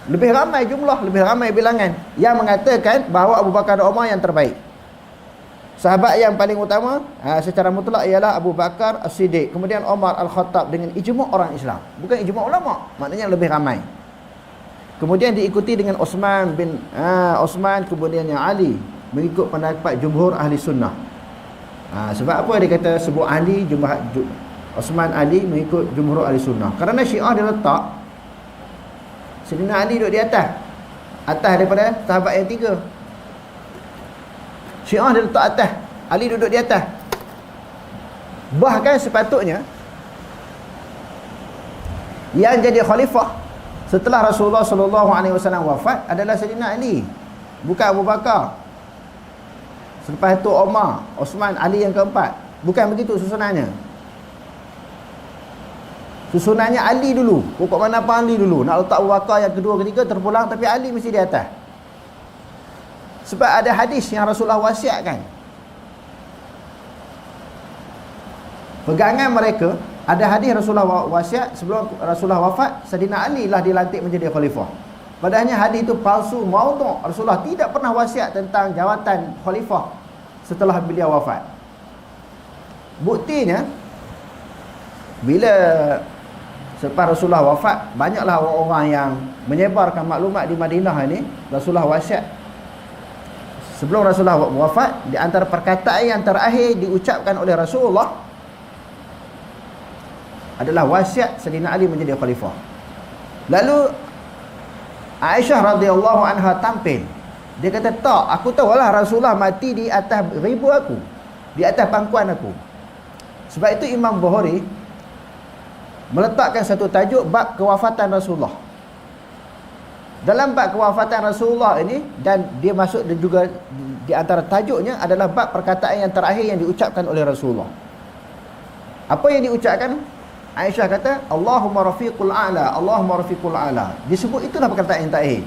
Lebih ramai jumlah, lebih ramai bilangan yang mengatakan bahawa Abu Bakar dan Umar yang terbaik. Sahabat yang paling utama secara mutlak ialah Abu Bakar As-Siddiq, kemudian Umar Al-Khattab, dengan ijma' orang Islam, bukan ijma' ulama', maknanya lebih ramai. Kemudian diikuti dengan Osman, kemudian yang Ali, mengikut pendapat jumhur ahli sunnah. Sebab apa dia kata sebut Ali, Osman, Ali mengikut jumhur ahli sunnah? Kerana Syiah dia letak Sayyidina Ali duduk di atas daripada sahabat yang 3. Syiah dia letak atas, Ali duduk di atas. Bahkan sepatutnya yang jadi khalifah setelah Rasulullah SAW wafat adalah Sayyidina Ali, bukan Abu Bakar. Selepas itu Umar, Osman, Ali yang keempat. Bukan begitu susunannya. Susunannya Ali dulu. Pokok mana apa Ali dulu. Nak letak Abu Bakar yang kedua, ketiga terpulang, tapi Ali mesti di atas. Sebab ada hadis yang Rasulullah wasiatkan. Pegangan mereka, ada hadis Rasulullah wasiat sebelum Rasulullah wafat, Saidina Ali lah dilantik menjadi khalifah. Padahalnya hadis itu palsu, maudhu'. Rasulullah tidak pernah wasiat tentang jawatan khalifah setelah beliau wafat. Buktinya, bila selepas Rasulullah wafat, banyaklah orang-orang yang menyebarkan maklumat di Madinah ini, Rasulullah wasiat. Sebelum Rasulullah wafat, di antara perkataan yang terakhir diucapkan oleh Rasulullah adalah wasiat Saidina Ali menjadi khalifah. Lalu Aisyah radhiyallahu anha tampil. Dia kata, tak, aku tahulah Rasulullah mati di atas ribu aku, di atas pangkuan aku. Sebab itu Imam Bukhari meletakkan satu tajuk bab kewafatan Rasulullah. Dalam bab kewafatan Rasulullah ini, dan dia masuk dan juga di antara tajuknya adalah bab perkataan yang terakhir yang diucapkan oleh Rasulullah. Apa yang diucapkan? Aisyah kata, Allahumma rafiqul a'la, Allahumma rafiqul a'la. Disebut itulah perkataan yang terakhir.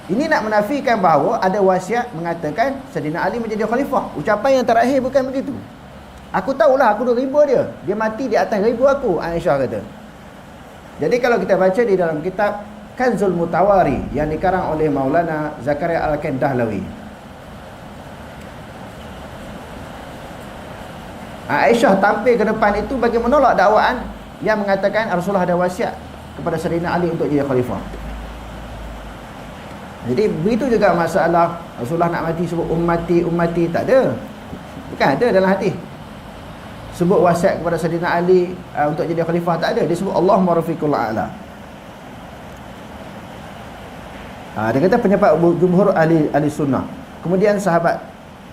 Ini nak menafikan bahawa ada wasiat mengatakan Saidina Ali menjadi khalifah. Ucapan yang terakhir bukan begitu. Aku tahulah, aku dah ribu dia. Dia mati di atas ribu aku, Aisyah kata. Jadi kalau kita baca di dalam kitab Kanzul Mutawari yang dikarang oleh Maulana Zakaria Al-Kandahlawi, Aisyah tampil ke depan itu bagi menolak dakwaan yang mengatakan Rasulullah ada wasiat kepada Saidina Ali untuk jadi khalifah. Jadi begitu juga masalah Rasulullah nak mati sebut ummati, ummati, tak ada. Bukan ada dalam hati. Sebut wasiat kepada Saidina Ali untuk jadi khalifah, tak ada. Dia sebut Allahumma rafiqul a'la. Dia kata pendapat jumhur ahli sunnah. Kemudian sahabat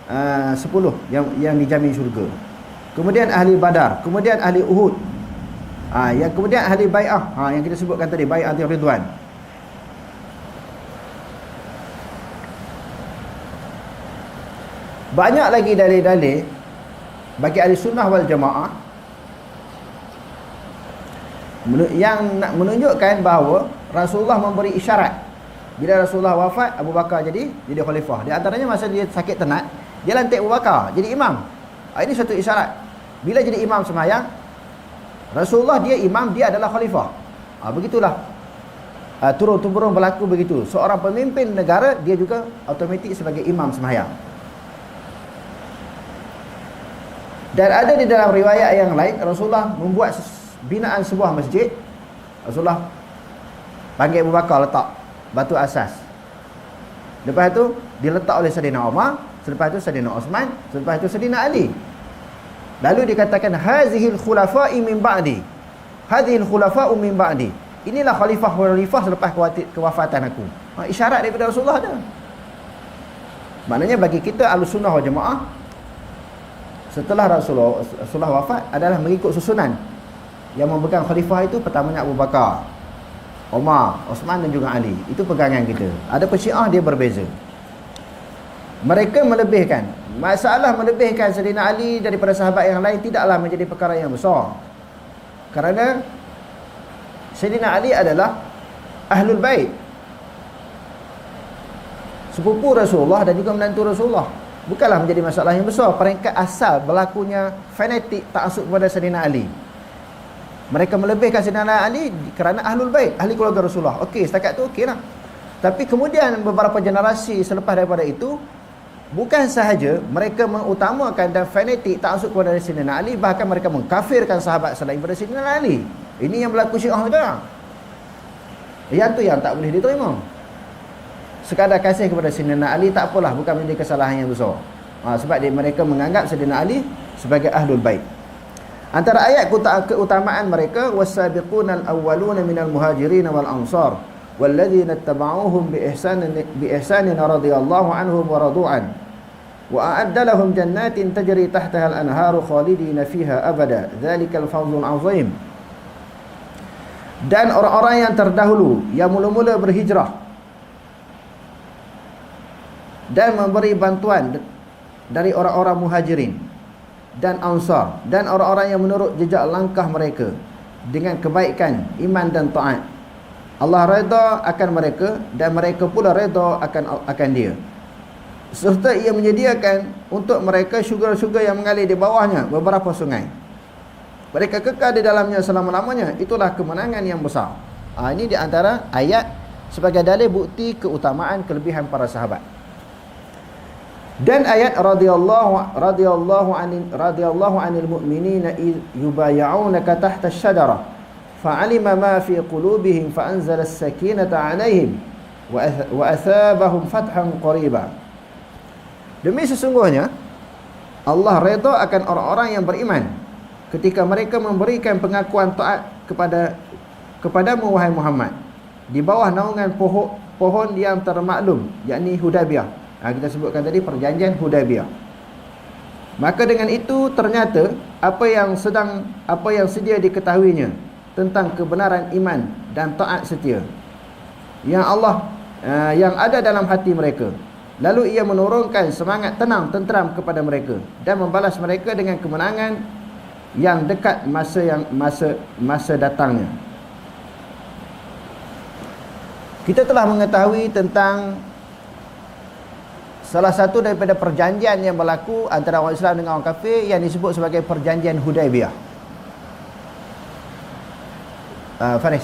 10 yang dijamin syurga. Kemudian ahli Badar, kemudian ahli Uhud. Yang kemudian ahli bai'ah, yang kita sebutkan tadi, bai'atul ridwan. Banyak lagi dalil-dalil bagi ahli sunnah wal jamaah yang nak menunjukkan bahawa Rasulullah memberi isyarat. Bila Rasulullah wafat, Abu Bakar jadi khalifah. Di antaranya masa dia sakit tenat, dia lantik Abu Bakar jadi imam. Ini satu isyarat. Bila jadi imam sembahyang, Rasulullah dia imam, dia adalah khalifah. Begitulah. Turun-temurun berlaku begitu. Seorang pemimpin negara, dia juga automatik sebagai imam sembahyang. Dan ada di dalam riwayat yang lain, Rasulullah membuat binaan sebuah masjid. Rasulullah panggil Abu Bakar letak batu asas. Lepas itu diletak oleh Saidina Umar, selepas itu Saidina Osman, selepas itu Saidina Ali. Lalu dikatakan hazihil khulafa'i min ba'di. Hazihil khulafa'u min ba'di. Inilah khalifah selepas kewafatan aku. Isyarat daripada Rasulullah ada. Maknanya bagi kita Ahlussunnah wal Jamaah, setelah Rasulullah wafat adalah mengikut susunan. Yang memegang khalifah itu pertamanya Abu Bakar, Umar, Osman dan juga Ali. Itu pegangan kita. Ada Syiah dia berbeza. Mereka melebihkan. Masalah melebihkan Saidina Ali daripada sahabat yang lain tidaklah menjadi perkara yang besar. Kerana Saidina Ali adalah Ahlul Bait, sepupu Rasulullah dan juga menantu Rasulullah. Bukanlah menjadi masalah yang besar. Peringkat asal berlakunya fanatik ta'assub kepada Saidina Ali. Mereka melebihkan Saidina Ali kerana Ahlul Bait, ahli keluarga Rasulullah. Okey, setakat tu okeylah. Tapi kemudian beberapa generasi selepas daripada itu, bukan sahaja mereka mengutamakan dan fanatik ta'assub kepada Saidina Ali, bahkan mereka mengkafirkan sahabat selain daripada Saidina Ali. Ini yang berlaku Syiah kita. Yang tu yang tak boleh diterima. Sekadar kasih kepada Saidina Ali tak apalah, bukan menjadi kesalahan yang besar. Sebab mereka menganggap Saidina Ali sebagai Ahlul Bait. Antara ayat keutamaan mereka, was-sabiqunal awwaluna minal muhajirin wal ansar walladzina ittaba'uuhum bi ihsanin radhiyallahu anhum wa radu'an wa a'adda lahum jannatin tajri tahtaha al-anharu khalidina fiha abada dzalikal fawzul 'azim. Dan orang-orang yang terdahulu yang mula-mula berhijrah dan memberi bantuan dari orang-orang muhajirin dan ansar dan orang-orang yang menurut jejak langkah mereka dengan kebaikan, iman dan taat, Allah redha akan mereka dan mereka pula redha akan dia, serta ia menyediakan untuk mereka syurga-syurga yang mengalir di bawahnya beberapa sungai. mereka kekal di dalamnya selama-lamanya, itulah kemenangan yang besar. Ini di antara ayat sebagai dalil bukti keutamaan kelebihan para sahabat. Dan ayat radhiyallahu anil mu'minina yubay'unaka tahta asy-syajarah fa'alima ma fi qulubihim fa'anzala as-sakinata 'alaihim wa athabahum fathan qariba. Demi sesungguhnya Allah redha akan orang-orang yang beriman ketika mereka memberikan pengakuan taat kepadamu wahai Muhammad di bawah naungan pohon yang termaklum, yakni Hudaybiyah. Kita sebutkan tadi perjanjian Hudaybiyah. Maka dengan itu ternyata apa yang sedia diketahuinya tentang kebenaran iman dan taat setia yang ada dalam hati mereka. Lalu ia menurunkan semangat tenang tenteram kepada mereka dan membalas mereka dengan kemenangan yang dekat masa datangnya. Kita telah mengetahui tentang salah satu daripada perjanjian yang berlaku antara orang Islam dengan orang kafir yang disebut sebagai perjanjian Hudaybiyah. Faris,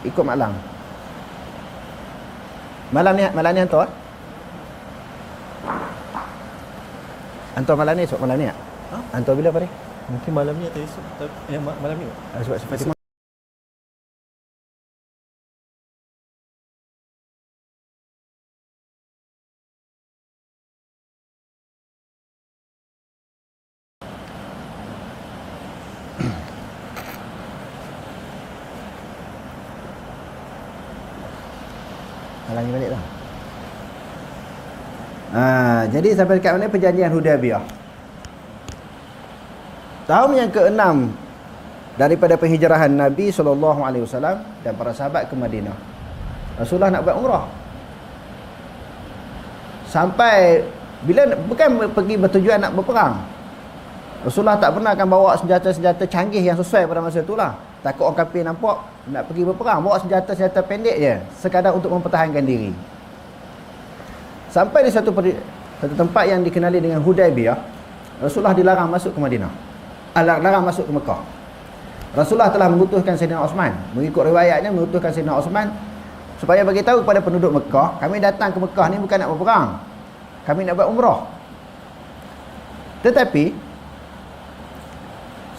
ikut malam ni hantar malam ni, esok malam ni hantar bila Faris? Mungkin malam ni atau esok, malam ni sebab seperti halangi balik lah. Jadi sampai dekat mana perjanjian Hudaybiyah. Tahun yang ke-6 daripada penghijrahan Nabi SAW dan para sahabat ke Madinah, Rasulullah nak buat umrah. Sampai bila bukan pergi bertujuan nak berperang. Rasulullah tak pernah akan bawa senjata-senjata canggih yang sesuai pada masa itulah. Takut orang kafir nampak nak pergi berperang, bawa senjata-senjata pendek je, sekadar untuk mempertahankan diri. Sampai di satu tempat yang dikenali dengan Hudaybiyah, Rasulullah dilarang masuk ke Madinah. Larang masuk ke Mekah. Rasulullah telah mengutuskan Sayyidina Osman, mengikut riwayatnya mengutuskan Sayyidina Osman supaya bagi tahu kepada penduduk Mekah, kami datang ke Mekah ni bukan nak berperang. Kami nak buat umrah. Tetapi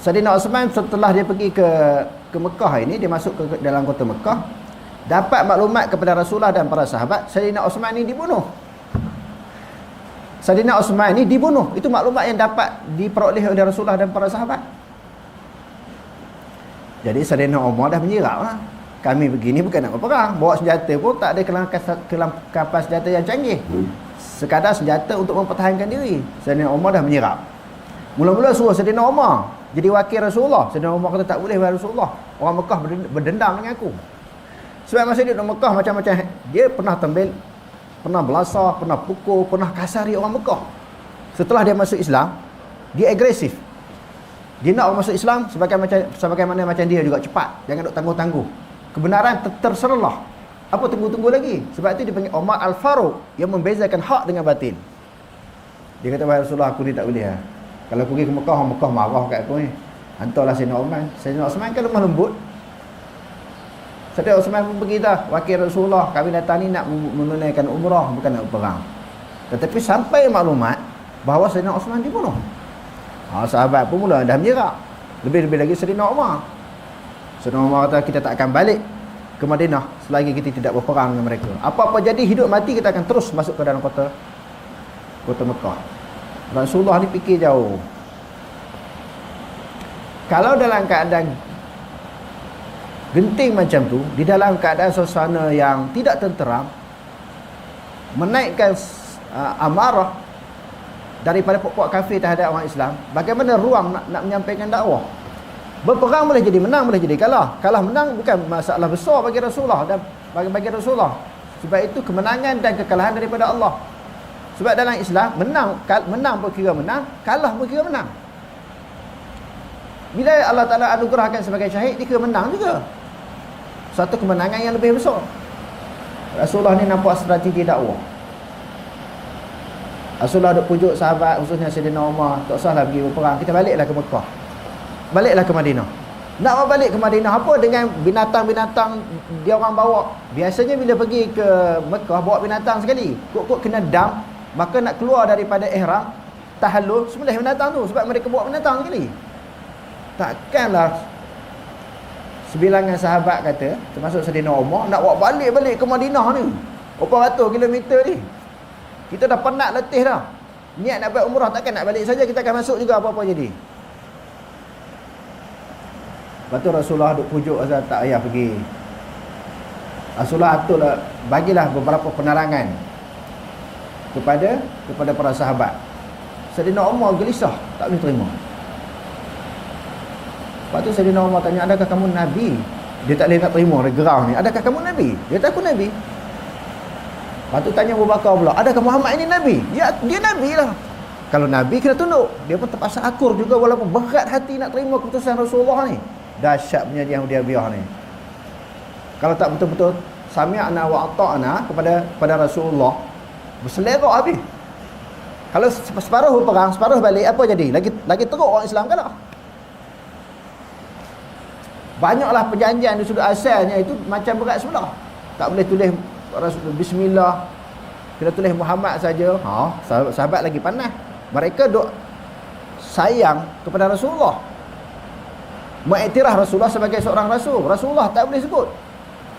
Sayyidina Osman setelah dia pergi ke Mekah ini, dia masuk ke dalam kota Mekah, dapat maklumat kepada Rasulullah dan para sahabat, Sayyidina Osman ini dibunuh. Sayyidina Osman ini dibunuh. Itu maklumat yang dapat diperoleh oleh Rasulullah dan para sahabat. Jadi Sayyidina Umar dah menyirap lah. Kami begini bukan nak berperang, bawa senjata pun tak ada kelengkapan senjata yang canggih, sekadar senjata untuk mempertahankan diri. Sayyidina Umar dah menyirap. Mula-mula suruh Sayyidina Umar jadi wakil Rasulullah. Sayyidina Umar kata tak boleh wahai Rasulullah, orang Mekah berdendam dengan aku. Sebab masa dia di Mekah macam-macam, dia pernah tembel, pernah belasah, pernah pukul, pernah kasari orang Mekah. Setelah dia masuk Islam, dia agresif. Dia nak orang masuk Islam sebagaimana macam dia juga, cepat, jangan duk tangguh-tangguh. Kebenaran terserlah. Apa tunggu-tunggu lagi? Sebab itu dipanggil Umar Al-Faruq, yang membezakan hak dengan batil. Dia kata, wahai Rasulullah, aku ni tak boleh lah. Kalau pergi ke Mekah, orang Mekah marah kat aku ni. Hantarlah Sayyidina Osman. Sayyidina Osman kan lemah lembut. Sayyidina Osman pun pergi dah, wakil Rasulullah, kami datang ni nak menunaikan umrah, bukan nak berperang. Tetapi sampai maklumat bahawa Sayyidina Osman dibunuh, sahabat pun mula dah menyerah. Lebih-lebih lagi Sayyidina Umar. Sayyidina Umar kata, kita tak akan balik ke Madinah selagi kita tidak berperang dengan mereka. Apa-apa jadi, hidup mati, kita akan terus masuk ke dalam kota Mekah. Rasulullah ni fikir jauh. Kalau dalam keadaan genting macam tu, di dalam keadaan suasana yang tidak tenteram, menaikkan amarah daripada puak-puak kafir terhadap orang Islam, bagaimana ruang nak menyampaikan dakwah? Berperang boleh jadi menang, boleh jadi kalah. Kalah menang bukan masalah besar bagi Rasulullah dan bagi Rasulullah. Sebab itu kemenangan dan kekalahan daripada Allah. Sebab dalam Islam, menang pun kira menang, kalah pun kira menang. Bila Allah Ta'ala anugerahkan sebagai syahid, dia kira menang juga. Satu kemenangan yang lebih besar. Rasulullah ni nampak strategi dakwah. Rasulullah duk pujuk sahabat, khususnya Sayyidina Umar, tak usahlah pergi berperang, kita baliklah ke Mekah. baliklah ke Madinah. Nak balik ke Madinah, apa dengan binatang-binatang dia orang bawa? Biasanya bila pergi ke Mekah bawa binatang sekali, kok kena dam, maka nak keluar daripada ihram tahallul sembelih binatang tu sebab mereka bawa binatang sekali. Takkanlah sebilangan sahabat kata, termasuk Saidina Umar, nak bawa balik ke Madinah ni berapa ratus kilometer ni. Kita dah penat letih dah. Niat nak buat umrah, takkan nak balik saja, kita akan masuk juga apa-apa jadi. Lepas tu Rasulullah duk pujuk Azhar tak payah pergi. Rasulullah aturlah, bagilah beberapa penerangan kepada para sahabat. Saidina Umar gelisah, tak boleh terima. Lepas tu Saidina Umar tanya, adakah kamu Nabi? Dia tak boleh nak terima, dia gerau ni. Adakah kamu Nabi? Dia kata, aku Nabi. Lepas tu tanya Abu Bakar pula, adakah Muhammad ini Nabi? Ya, dia Nabi lah. Kalau Nabi kena tunduk. Dia pun terpaksa akur juga walaupun berat hati nak terima keputusan Rasulullah ni. Dahsyat punya Hudaybiyah ni. Kalau tak betul-betul sami'na wa ata'na kepada Rasulullah, berselera habis. Kalau separuh perang, separuh balik, apa jadi? Lagi teruk orang Islam kalah. Banyaklah perjanjian di sudut asalnya itu macam berat sebelah. Tak boleh tulis Rasul Bismillah, kena tulis Muhammad saja. Sahabat lagi panas. Mereka duk sayang kepada Rasulullah, mengiktiraf Rasulullah sebagai seorang rasul. Rasulullah tak boleh sebut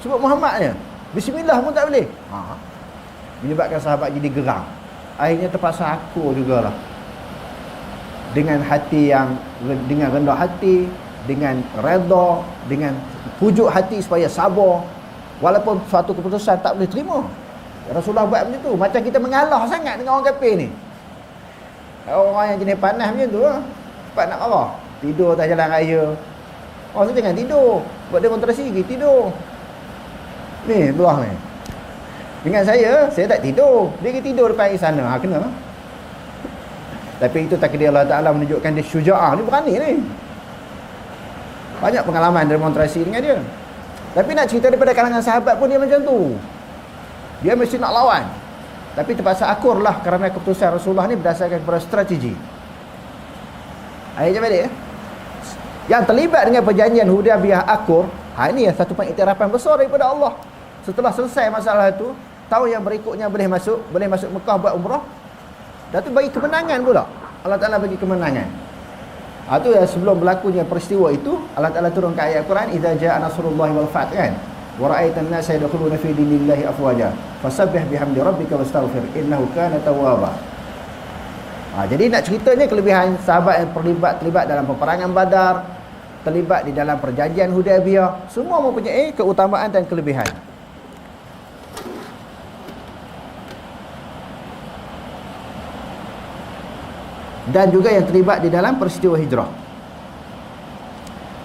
Muhammadnya. Bismillah pun tak boleh. Menyebabkan sahabat jadi geram. Akhirnya terpaksa akur jugalah. Dengan rendah hati, dengan redha, dengan pujuk hati supaya sabar. Walaupun suatu keputusan tak boleh terima, Rasulullah buat macam tu. Macam kita mengalah sangat dengan orang kafir ni. Orang yang jenis panas macam tu lah, cepat nak marah. Tidur atas jalan raya. Orang tu jangan tidur, buat demonstrasi pergi tidur. Ni luah ni. Dengan saya tak tidur. Dia pergi tidur depan istana. Kena. Tapi itu takdir Allah Ta'ala menunjukkan dia syuja'ah. Dia berani ni. Banyak pengalaman demonstrasi dengan dia. Tapi nak cerita daripada kalangan sahabat pun dia macam tu. Dia mesti nak lawan. Tapi terpaksa akur lah kerana keputusan Rasulullah ni berdasarkan kepada strategi. Akhirnya balik. Yang terlibat dengan perjanjian Hudaybiyah akur, ini yang satu pengiktirafan besar daripada Allah. Setelah selesai masalah itu, tahun yang berikutnya boleh masuk Mekah buat umrah. Dan tu bagi kemenangan pula. Allah Ta'ala bagi kemenangan. Itu ya, sebelum berlakunya peristiwa itu, Allah Ta'ala turunkan ayat Quran, idza jaa nasrullahi wal fath, kan? Wa ra'aitan nasa yadkhuluna fi dinillahi afwaja fasabbih bihamdi rabbika wastaghfir innahu kana tawwaba. Jadi nak ceritanya kelebihan sahabat yang terlibat dalam peperangan Badar, terlibat di dalam perjanjian Hudaybiyah, semua mempunyai keutamaan dan kelebihan. Dan juga yang terlibat di dalam peristiwa hijrah.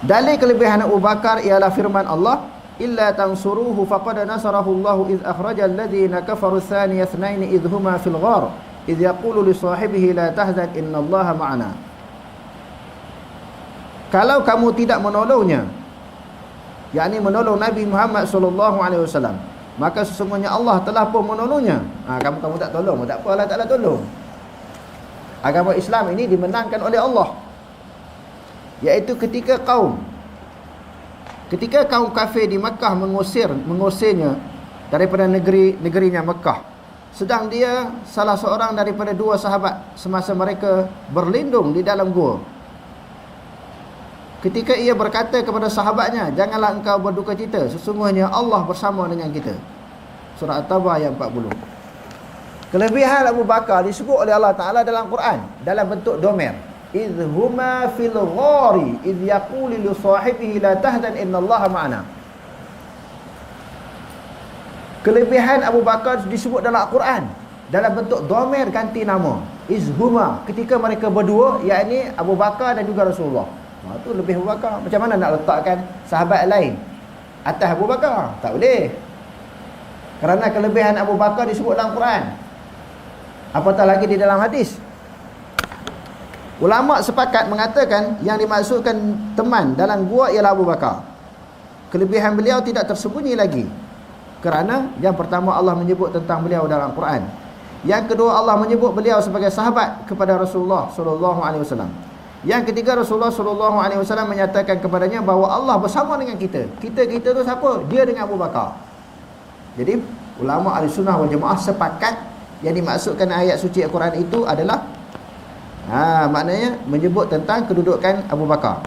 Dalil kelebihan Abu Bakar ialah firman Allah, illa tansuruhu faqad nasarahu Allah idh akhrajal ladzina kafaru thaniya ithnain idh huma fil ghar idh yaqulu li sahibihi la tahzan innallaha ma'ana. Kalau kamu tidak menolongnya, yakni menolong Nabi Muhammad sallallahu alaihi wasallam, maka sesungguhnya Allah telah pun menolongnya. Kamu tak tolong, tak apa, Allah Taala tolong. Agama Islam ini dimenangkan oleh Allah, iaitu ketika kaum kafir di Mekah mengusirnya daripada negerinya Mekah, sedang dia salah seorang daripada dua sahabat semasa mereka berlindung di dalam gua. Ketika ia berkata kepada sahabatnya, janganlah engkau berduka cita, sesungguhnya Allah bersama dengan kita. Surah At-Taubah ayat 40. Kelebihan Abu Bakar disebut oleh Allah Ta'ala dalam Quran dalam bentuk domer. idh huma fil ghari idh yaqulu li sahibihi la tahzan innallaha ma'ana. Kelebihan Abu Bakar disebut dalam Al-Quran dalam bentuk domer ganti nama. Izhuma, ketika mereka berdua, yakni Abu Bakar dan juga Rasulullah. Itu lebih Abu Bakar. Macam mana nak letakkan sahabat lain atas Abu Bakar? Tak boleh. Kerana kelebihan Abu Bakar disebut dalam Quran, apatah lagi di dalam hadis. Ulama sepakat mengatakan yang dimaksudkan teman dalam gua ialah Abu Bakar. Kelebihan beliau tidak tersembunyi lagi. Kerana yang pertama Allah menyebut tentang beliau dalam Quran. Yang kedua Allah menyebut beliau sebagai sahabat kepada Rasulullah sallallahu alaihi wasallam. Yang ketiga, Rasulullah SAW menyatakan kepadanya bahawa Allah bersama dengan kita. Kita tu siapa? Dia dengan Abu Bakar. Jadi ulama Ahlussunnah wal Jamaah sepakat yang dimaksudkan ayat suci Al-Quran itu adalah maknanya menyebut tentang kedudukan Abu Bakar.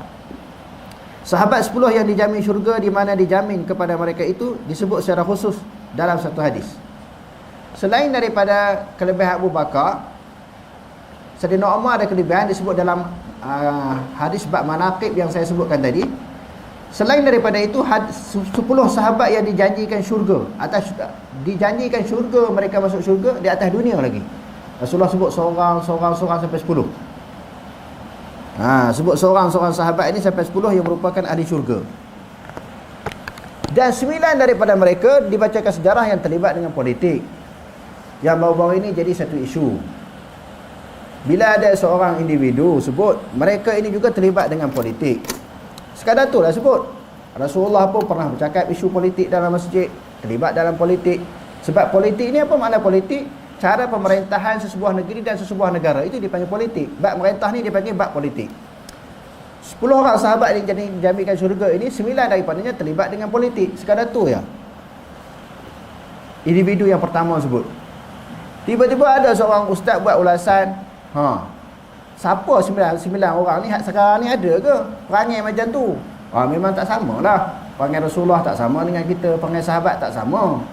Sahabat 10 yang dijamin syurga, di mana dijamin kepada mereka itu disebut secara khusus dalam satu hadis. Selain daripada kelebihan Abu Bakar, Sayyidina Umar ada kelebihan disebut dalam hadis bab manaqib yang saya sebutkan tadi. Selain daripada itu, 10 sahabat yang dijanjikan syurga, dijanjikan syurga, mereka masuk syurga di atas dunia lagi. Rasulullah sebut seorang sampai 10. Sebut seorang sahabat ini sampai 10 yang merupakan ahli syurga. Dan 9 daripada mereka dibacakan sejarah yang terlibat dengan politik, yang baru-baru ini jadi satu isu. Bila ada seorang individu sebut mereka ini juga terlibat dengan politik, sekadar tu lah sebut. Rasulullah pun pernah bercakap isu politik dalam masjid, terlibat dalam politik. Sebab politik ni apa makna politik? Cara pemerintahan sesebuah negeri dan sesebuah negara, itu dipanggil politik. Bab merintah ni dipanggil bab politik. 10 orang sahabat yang dijaminkan syurga ini, 9 daripadanya terlibat dengan politik. Sekadar tu ya. Individu yang pertama sebut. Tiba-tiba ada seorang ustaz buat ulasan, siapa 9 orang ni sekarang ni ada ke perangai macam tu? Memang tak sama lah. Perangai Rasulullah tak sama dengan kita, perangai sahabat tak sama.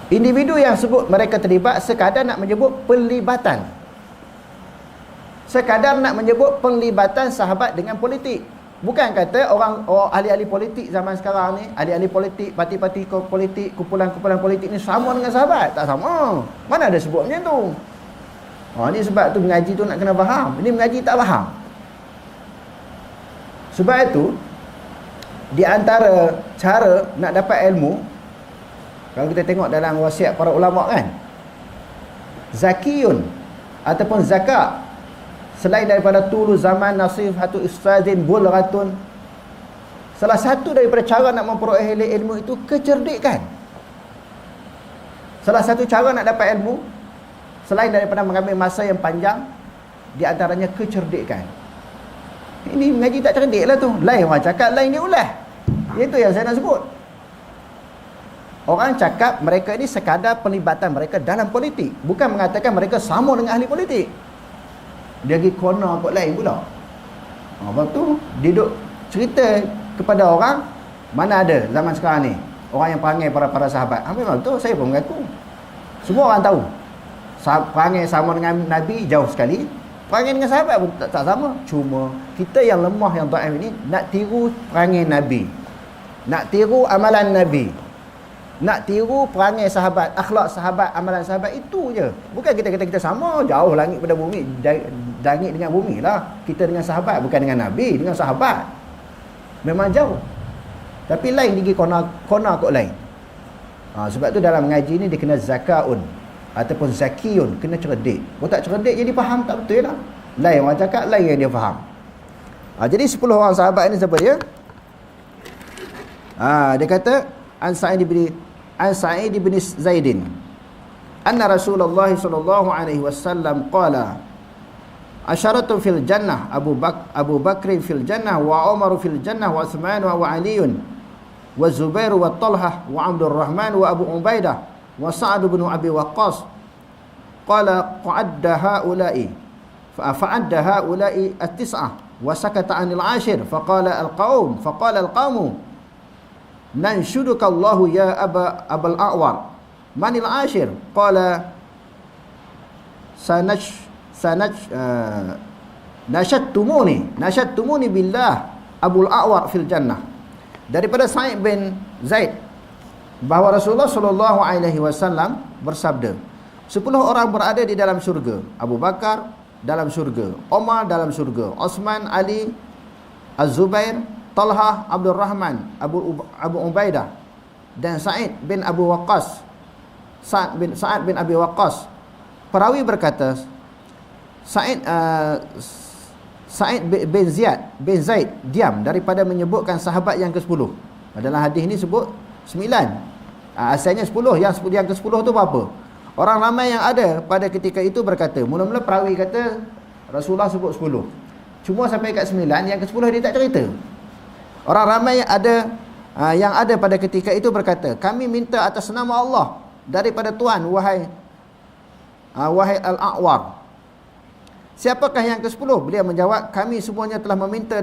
Individu yang sebut mereka terlibat sekadar nak menyebut pelibatan. Sekadar nak menyebut pelibatan sahabat dengan politik. Bukan kata orang ahli-ahli politik zaman sekarang ni, ahli-ahli politik, parti-parti politik, kumpulan-kumpulan politik ni sama dengan sahabat. Tak sama. Mana ada sebut macam tu? Ni sebab tu mengaji tu nak kena faham. Ini mengaji tak faham. Sebab itu, di antara cara nak dapat ilmu, kalau kita tengok dalam wasiat para ulama kan, zakiyun ataupun zakat, selain daripada tulu zaman nasihatu ustazin bulghatun, salah satu daripada cara nak memperoleh ilmu itu kecerdikan. Salah satu cara nak dapat ilmu selain daripada mengambil masa yang panjang, di antaranya kecerdikan. Ini mengaji tak cerdik lah tu. Lain orang cakap, lain dia ulah. Itu yang saya nak sebut. Orang cakap mereka ini sekadar pelibatan mereka dalam politik, bukan mengatakan mereka sama dengan ahli politik. Dia pergi corner kot lain pula. Lepas tu dia duduk cerita kepada orang, mana ada zaman sekarang ni orang yang perangai para sahabat. Memang tu saya pun mengaku. Semua orang tahu perangai sama dengan Nabi jauh sekali, perangai dengan sahabat pun tak sama. Cuma kita yang lemah, yang dhaif ini nak tiru perangai Nabi, nak tiru amalan Nabi, nak tiru perangai sahabat, akhlak sahabat, amalan sahabat, itu je. Bukan kita kata kita sama, jauh langit pada bumi, langit dengan bumi lah. Kita dengan sahabat, bukan dengan Nabi, dengan sahabat. Memang jauh. Tapi lain pergi kona kot lain. Sebab tu dalam mengaji ni dia kena zakaun ataupun zakiyun, kena cerdik. Kalau tak cerdik jadi faham tak betul lah. Lain orang cakap, lain yang dia faham. Jadi 10 orang sahabat ni siapa dia? Dia kata An Sa'id bin Zaidin anna Rasulullah sallallahu alaihi wasallam qala asyaratun fil jannah Abu Bakr fil jannah wa Umar fil jannah wa Utsman wa Ali wa Zubair wa Talhah wa Abdul Rahman wa Abu Ubaidah wa Sa'ad bin Abi Waqqas qala qa'adda haula'i at-tis'ah wa sakata 'anil 'ashir faqala al-qawm nanshuduka Allahu ya Abul A'war manil ashir qala nashattumuni billah Abul A'war fil jannah. Daripada Sa'id bin Zaid bahawa Rasulullah sallallahu alaihi wasallam bersabda, 10 orang berada di dalam syurga. Abu Bakar dalam syurga, Umar dalam syurga, Utsman, Ali, Az-Zubair, Talhah, Abdul Rahman, Abu Ubaidah dan Sa'id bin Abi Waqqas. Sa'ad bin Abi Waqqas. Perawi berkata Sa'id bin Zaid diam daripada menyebutkan sahabat yang ke-10. Dalam hadis ni sebut 9. Asalnya 10. Yang ke-10 tu apa? Orang ramai yang ada pada ketika itu berkata, mula-mula perawi kata Rasulullah sebut 10. Cuma sampai kat 9, yang ke-10 dia tak cerita. Orang ramai yang ada pada ketika itu berkata, kami minta atas nama Allah daripada Tuhan, wahai Al-A'war. Siapakah yang ke-10? Beliau menjawab, kami semuanya telah meminta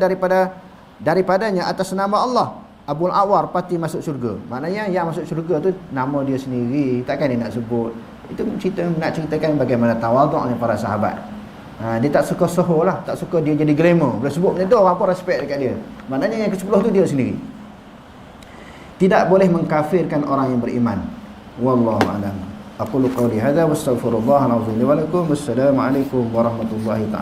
daripadanya atas nama Allah. Abul Awar pasti masuk syurga. Maknanya yang masuk syurga tu nama dia sendiri, takkan dia nak sebut. Itu nak ceritakan bagaimana tawaduknya para sahabat. Dia tak suka soho lah, tak suka dia jadi glamour. Bila sebut macam tu, orang pun respect dekat dia. Maknanya yang ke-10 tu dia sendiri. Tidak boleh mengkafirkan orang yang beriman. Wallahu a'lam. Aqulu qawli hadza wastaghfirullahal azim li wa lakum. Wassalamu alaikum warahmatullahi taala